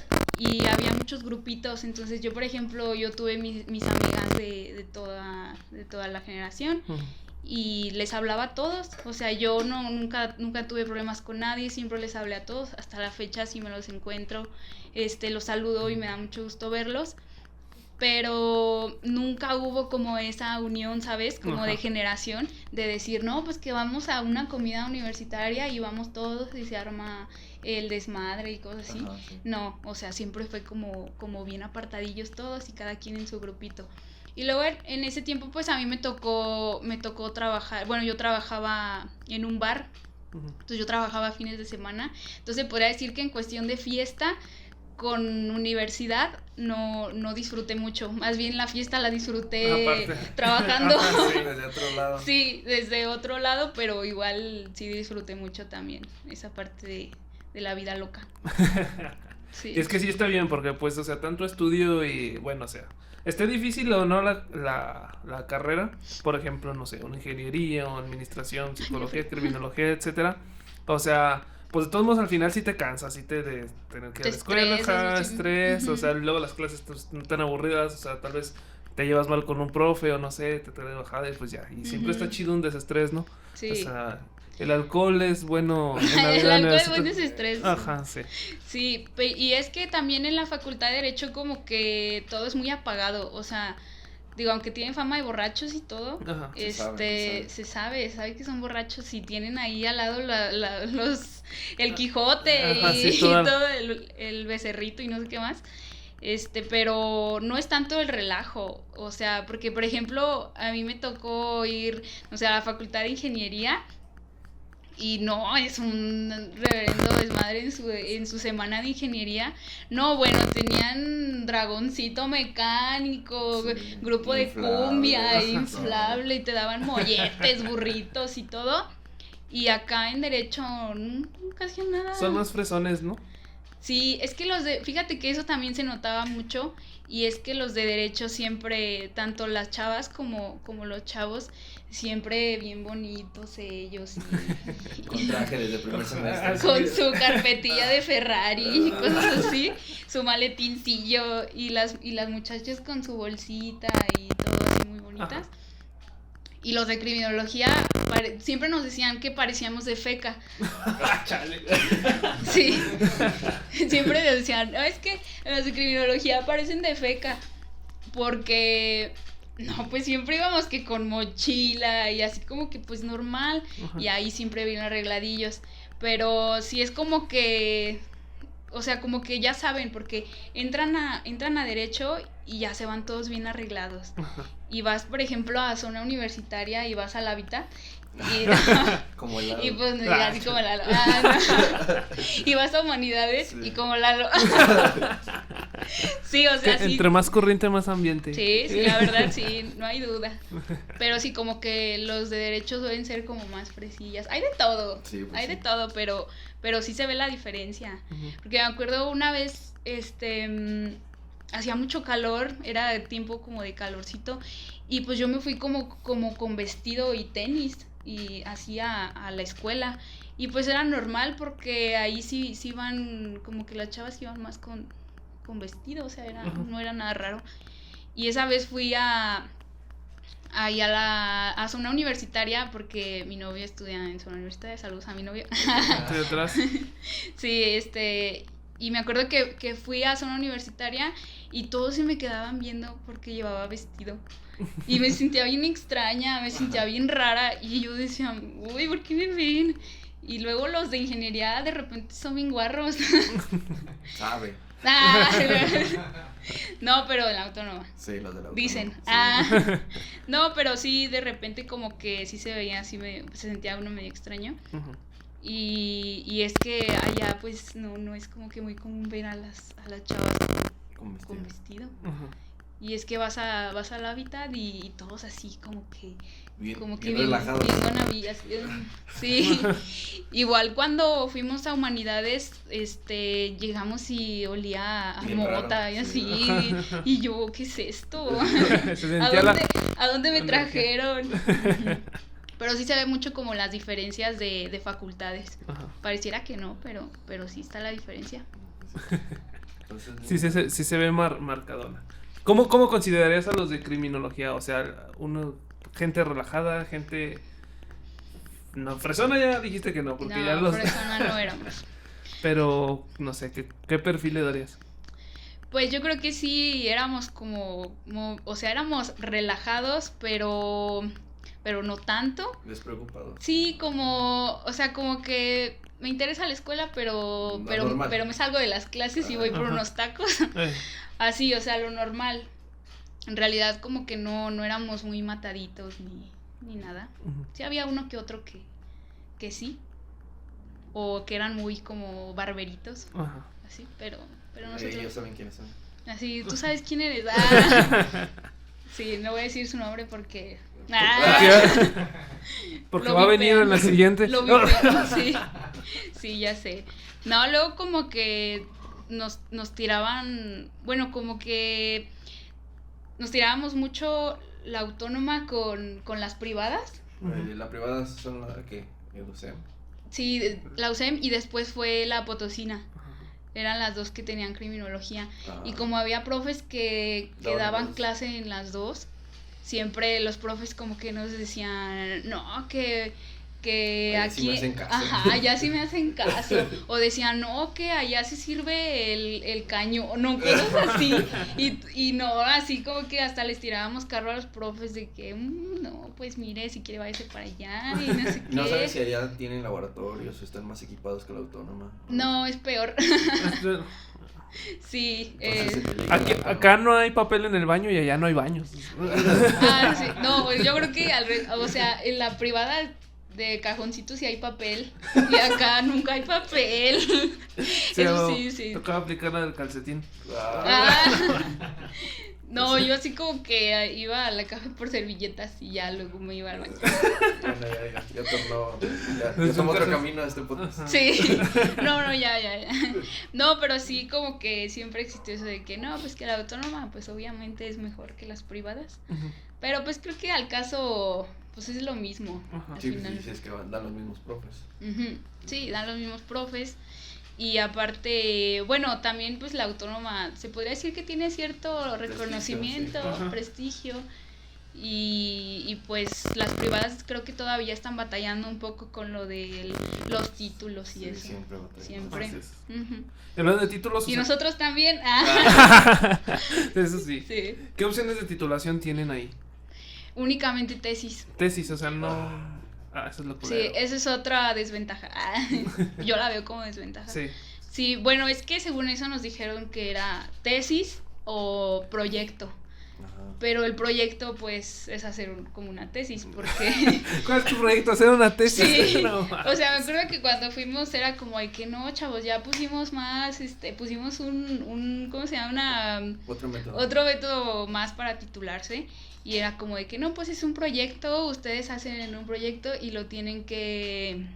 había muchos grupitos, entonces yo por ejemplo, yo tuve mis amigas de toda la generación. Uh-huh. Y les hablaba a todos, o sea, yo nunca tuve problemas con nadie, siempre les hablé a todos, hasta la fecha si me los encuentro, los saludo y me da mucho gusto verlos. Pero nunca hubo como esa unión, ¿sabes? Como Ajá. de generación, de decir, no, pues que vamos a una comida universitaria y vamos todos y se arma el desmadre y cosas así. Ajá, sí. No, o sea, siempre fue como bien apartadillos todos y cada quien en su grupito. Y luego en ese tiempo pues a mí me tocó trabajar, bueno, yo trabajaba en un bar, Uh-huh. entonces yo trabajaba fines de semana, entonces podría decir que en cuestión de fiesta con universidad no disfruté mucho, más bien la fiesta la disfruté Aparte. trabajando. Sí, desde otro lado. Sí, desde otro lado, pero igual sí disfruté mucho también esa parte de la vida loca. Sí. Y es que sí está bien, porque pues, o sea, tanto estudio y, bueno, o sea, esté difícil o no la carrera, por ejemplo, no sé, una ingeniería o administración, psicología, criminología, etcétera, o sea, pues de todos modos al final sí te cansas, sí tener que ir a la escuela, estrés, o sea, luego las clases no tan aburridas, o sea, tal vez te llevas mal con un profe o no sé, te trae bajada y pues ya, y siempre está chido un desestrés, ¿no? Sí. O sea, el alcohol es bueno en la El vida alcohol es universitaria. buen desestrés. Ajá, sí. Sí, y es que también en la facultad de Derecho como que todo es muy apagado, o sea, digo, aunque tienen fama de borrachos y todo, Ajá. se sabe que son borrachos y tienen ahí al lado el Quijote. Ajá, y, sí, y todo el becerrito y no sé qué más. Pero no es tanto el relajo, o sea, porque por ejemplo, a mí me tocó ir, o sea, a la Facultad de Ingeniería y no, es un reverendo desmadre en su semana de ingeniería. No, bueno, tenían dragoncito mecánico, Sí, grupo de inflable, cumbia, ajá. inflable, y te daban molletes, burritos y todo. Y acá en Derecho nunca hacían nada. Son más fresones, ¿no? Sí, es que fíjate que eso también se notaba mucho, y es que los de Derecho siempre, tanto las chavas como los chavos, siempre bien bonitos ellos, Con traje desde primer semestre. con su carpetilla de Ferrari y cosas así, su maletincillo, y las muchachas con su bolsita y todo así muy bonitas. Ajá. Y los de criminología siempre nos decían que parecíamos de feca. Chale. Sí, siempre decían, no, es que los de criminología parecen de feca, porque, no, pues siempre íbamos que con mochila y así como que pues normal, Ajá. y ahí siempre bien arregladillos, pero sí es como que, o sea, como que ya saben, porque entran a Derecho y ya se van todos bien arreglados. Ajá. Y vas, por ejemplo, a zona universitaria y vas al hábitat y, Como el lado. y pues Ah, así como Lalo. No. Y vas a humanidades Sí. y como Lalo. Sí, o sea, sí. Entre más corriente, más ambiente. Sí, la verdad sí, no hay duda. Pero sí, como que los de derechos deben ser como más fresillas. Hay de todo, Sí, pues hay sí. de todo, pero sí se ve la diferencia. Ujú. Porque me acuerdo una vez, hacía mucho calor, era tiempo como de calorcito, y pues yo me fui como con vestido y tenis, y así a la escuela, y pues era normal porque ahí sí iban, como que las chavas iban más con vestido, o sea, Ujú. no era nada raro. Y esa vez fui ahí a zona universitaria porque mi novio estudia en zona universitaria. Saludos a mi novio. Estoy atrás. Sí, y me acuerdo que fui a zona universitaria y todos se me quedaban viendo porque llevaba vestido. Y me sentía bien extraña, me sentía bien rara, y yo decía, uy, ¿por qué me ven? Y luego los de ingeniería de repente son bien guarros. Sabe. Ah, no, pero en la autónoma. Sí, los de la Dicen. autónoma, sí. No, pero sí, de repente como que sí se veía así, se sentía uno medio extraño. Ujú. Y es que allá pues no es como que muy común ver a las chavas con vestido. Ujú. Y es que vas al hábitat y todos así como que Bien, como que bien relajados. bien buena vida, así, sí. Igual cuando fuimos a Humanidades, llegamos y olía a Bien mota raro, y así, sí. y yo, ¿qué es esto? Se sentía ¿A dónde me energía. trajeron? Pero sí se ve mucho como las diferencias de facultades. Ajá. Pareciera que no, pero sí está la diferencia. Entonces, Sí se ve marcadona. ¿Cómo considerarías a los de criminología? O sea, gente relajada, gente... No, fresona ya dijiste que no, porque ya No, los... persona no éramos. Pero, no sé, ¿qué perfil le darías? Pues yo creo que sí éramos o sea, éramos relajados, pero no tanto. despreocupado. Sí, o sea, como que me interesa la escuela, pero Normal. me salgo de las clases y voy por Ajá. unos tacos. Así, o sea, lo normal. En realidad como que no éramos muy mataditos ni nada. Ujú. Sí había uno que otro que sí, o que eran muy como barberitos, Ajá. así, pero nosotros... Ellos saben quiénes son. Así, tú sabes quién eres. Ah. Sí, no voy a decir su nombre porque... Porque Lo va a venir vipean. en la siguiente. Lo vipean, sí. Sí, ya sé. No, luego como que nos tiraban, bueno, como que nos tirábamos mucho la autónoma con las privadas. Ujú. La privada son la que el UCEM. Sí, la UCEM y después fue la Potosina. Eran las dos que tenían criminología. Y como había profes que daban dos. clase en las dos, siempre los profes como que nos decían, no, que que Allá aquí, sí me hacen caso. ajá, allá sí me hacen caso, o decían, no, que allá se sirve el cañón, no, cosas así, y no, así como que hasta les tirábamos carro a los profes de que, no, pues mire, si quiere váyase para allá, y no sé qué. ¿No sabes si allá tienen laboratorios o están más equipados que la autónoma? No, es peor. Sí, Acá no hay papel en el baño y allá no hay baños. sí, no, yo creo que o sea, en la privada de cajoncitos sí hay papel y acá nunca hay papel. Sí, Eso sí. Tocaba aplicar la del calcetín. No, yo así como que iba a la caja por servilletas y ya luego me iba al baño. Bueno, ya tomo otro camino a este podcast. Sí, no, ya. No, pero sí como que siempre existió eso de que no, pues que la autónoma pues obviamente es mejor que las privadas. Uh-huh. Pero pues creo que al caso pues es lo mismo. Uh-huh. Al Sí, final. es que dan los mismos profes. Uh-huh. Sí, dan los mismos profes. Y aparte, bueno, también pues la autónoma se podría decir que tiene cierto reconocimiento, sí. prestigio. Y pues las privadas creo que todavía están batallando un poco con lo de los títulos y Sí, eso. siempre batallamos. Siempre. Uh-huh. Hablando de títulos. Y nosotros también. Eso sí. Sí. ¿Qué opciones de titulación tienen ahí? Únicamente tesis. Tesis, o sea, no. Eso es lo que. Sí, esa es otra desventaja. Yo la veo como desventaja. Sí. Sí, bueno, es que según eso nos dijeron que era tesis o proyecto. Ajá. Pero el proyecto, pues, es hacer como una tesis, porque... ¿Cuál es tu proyecto? ¿Hacer una tesis? Sí, No, o sea, me acuerdo que cuando fuimos era como de que no, chavos, ya pusimos más, pusimos un ¿cómo se llama? Otro método más para titularse, y era como de que no, pues es un proyecto, ustedes hacen un proyecto y lo tienen que,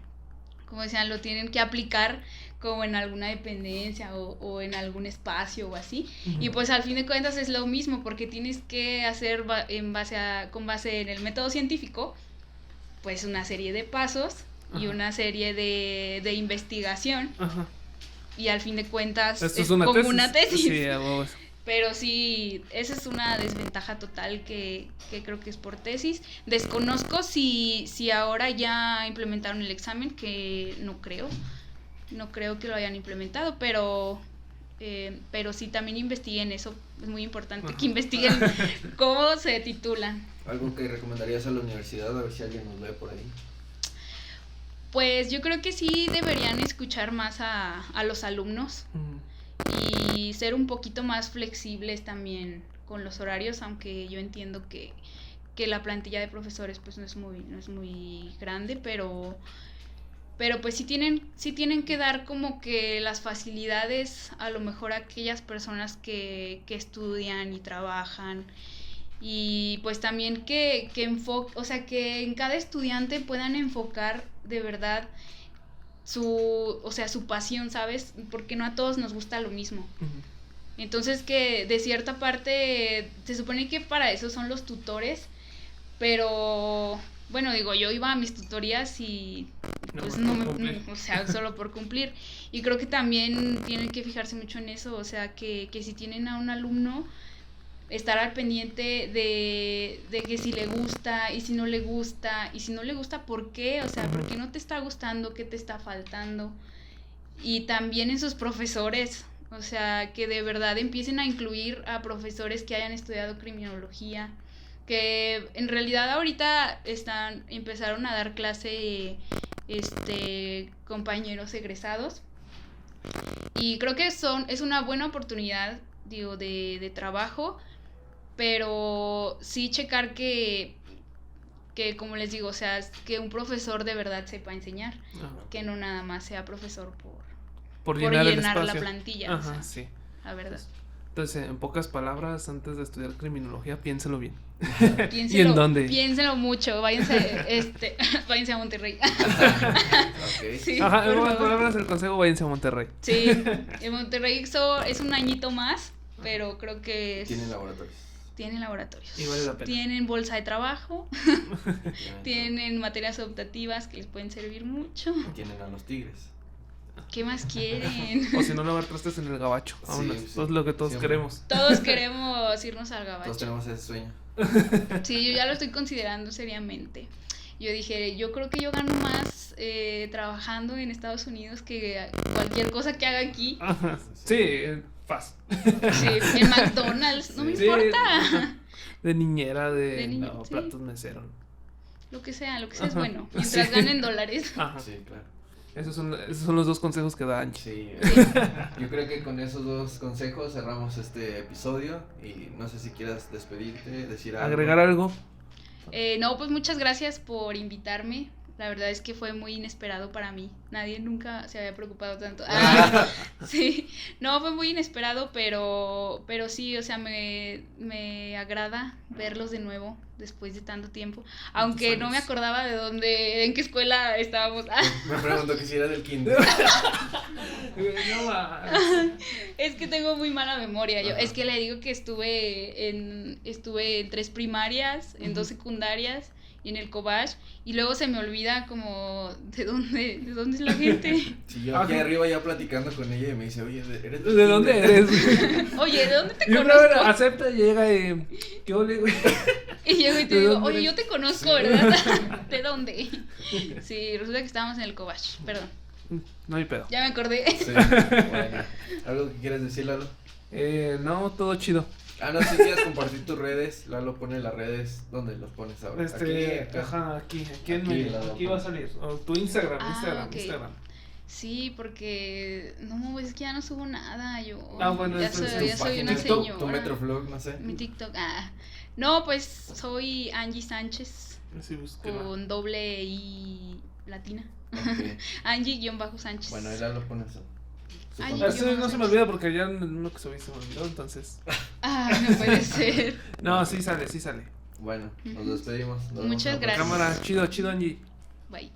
como decían, lo tienen que aplicar como en alguna dependencia o en algún espacio o así. Uh-huh. Y pues al fin de cuentas es lo mismo, porque tienes que hacer con base en el método científico, pues una serie de pasos. Uh-huh. Y una serie de investigación. Uh-huh. Y al fin de cuentas es como tesis. Una tesis. Sí, pero sí, esa es una desventaja total que creo que es por tesis. Desconozco si ahora ya implementaron el examen, que no creo. No creo que lo hayan implementado, pero sí también investiguen eso. Es muy importante que investiguen cómo se titulan. ¿Algo que recomendarías a la universidad? A ver si alguien nos ve por ahí. Pues yo creo que sí deberían escuchar más a los alumnos. Y ser un poquito más flexibles también con los horarios, aunque yo entiendo que la plantilla de profesores pues no es muy grande, pero pues sí tienen que dar como que las facilidades a lo mejor a aquellas personas que estudian y trabajan, y pues también que o sea, que en cada estudiante puedan enfocar de verdad su pasión, ¿sabes? Porque no a todos nos gusta lo mismo. Uh-huh. Entonces que de cierta parte se supone que para eso son los tutores, pero bueno, digo, yo iba a mis tutorías y pues o sea, solo por cumplir. Y creo que también tienen que fijarse mucho en eso, o sea, que si tienen a un alumno, estar al pendiente de que si le gusta y si no le gusta, y si no le gusta, ¿por qué? O sea, ¿por qué no te está gustando? ¿Qué te está faltando? Y también en sus profesores, o sea, que de verdad empiecen a incluir a profesores que hayan estudiado criminología, que en realidad ahorita empezaron a dar clase compañeros egresados, y creo que es una buena oportunidad, digo, de trabajo, pero sí checar que como les digo, o sea, que un profesor de verdad sepa enseñar, que no nada más sea profesor por llenar la plantilla. Ajá, o sea, sí. La verdad. Entonces, en pocas palabras, antes de estudiar criminología, piénselo bien. Piénselo, ¿y en dónde? Piénselo mucho, váyanse a Monterrey. Okay. Sí, ajá, en pocas palabras, el consejo, váyanse a Monterrey. Sí, en Monterrey es un añito más, pero creo que Tienen laboratorios. Y vale la pena. Tienen bolsa de trabajo. Tienen materias optativas que les pueden servir mucho. Tienen a los tigres. ¿Qué más quieren? O si no, lavar trastes en el gabacho. Vámonos. Sí. Eso es lo que todos queremos. Todos queremos irnos al gabacho. Todos tenemos ese sueño. Sí, yo ya lo estoy considerando seriamente. Yo dije, yo creo que yo gano más trabajando en Estados Unidos que cualquier cosa que haga aquí. Ajá. Sí, fácil. Sí, en McDonald's, no me Sí. importa. De niñera, No, sí. platos meseros. Lo que sea es bueno, mientras Sí. ganen dólares. Ajá. Sí, claro. Esos son los 2 consejos que da Angie. Sí, yo creo que con esos 2 consejos cerramos este episodio y no sé si quieras despedirte, decir algo. ¿Agregar algo? No, pues muchas gracias por invitarme. La verdad es que fue muy inesperado para mí. Nadie nunca se había preocupado tanto. Sí, no, fue muy inesperado, pero sí, o sea, me agrada verlos de nuevo después de tanto tiempo. Aunque no me acordaba en qué escuela estábamos. Me pregunto que si era del kinder. No va. Es que tengo muy mala memoria. Ajá. Es que le digo que estuve en 3 primarias, en 2 secundarias y en el Cobach, y luego se me olvida como de dónde es la gente. Sí, yo aquí arriba ya platicando con ella y me dice, oye, ¿eres del ¿De dónde kinder? eres? Oye, ¿de dónde te Y una conozco? vez acepta y llega y... ¿Qué ole, güey? Y llego y te ¿De digo, dónde oye, eres? yo te conozco, ¿verdad? ¿De dónde? Sí, resulta que estábamos en el Cobach, perdón. No hay pedo. Ya me acordé. Sí, bueno. ¿Algo que quieras decir, Lalo? No, todo chido. No, si quieres compartir tus redes, Lalo pone las redes, ¿dónde los pones ahora? Aquí, acá. Ajá, aquí en Aquí, medio. Lalo, Aquí va a salir. O tu Instagram, Ok. Instagram. Sí, porque no, es que ya no subo nada, yo. Bueno, ya eso es soy, tu ya soy una TikTok, señora. tu Metroflog, no sé. Mi TikTok, No, pues soy Angie Sánchez Sí, búsquela. con doble I latina. Ok. Angie-Sánchez. Bueno, ahí Lalo pone eso. Su Ay, contacto. Eso no se me olvida porque ya en uno que subí se me olvidó, entonces. No puede ser. No, sí sale. Bueno, nos despedimos. Nos vemos Muchas la próxima. gracias. Cámara, chido, Angie. Bye.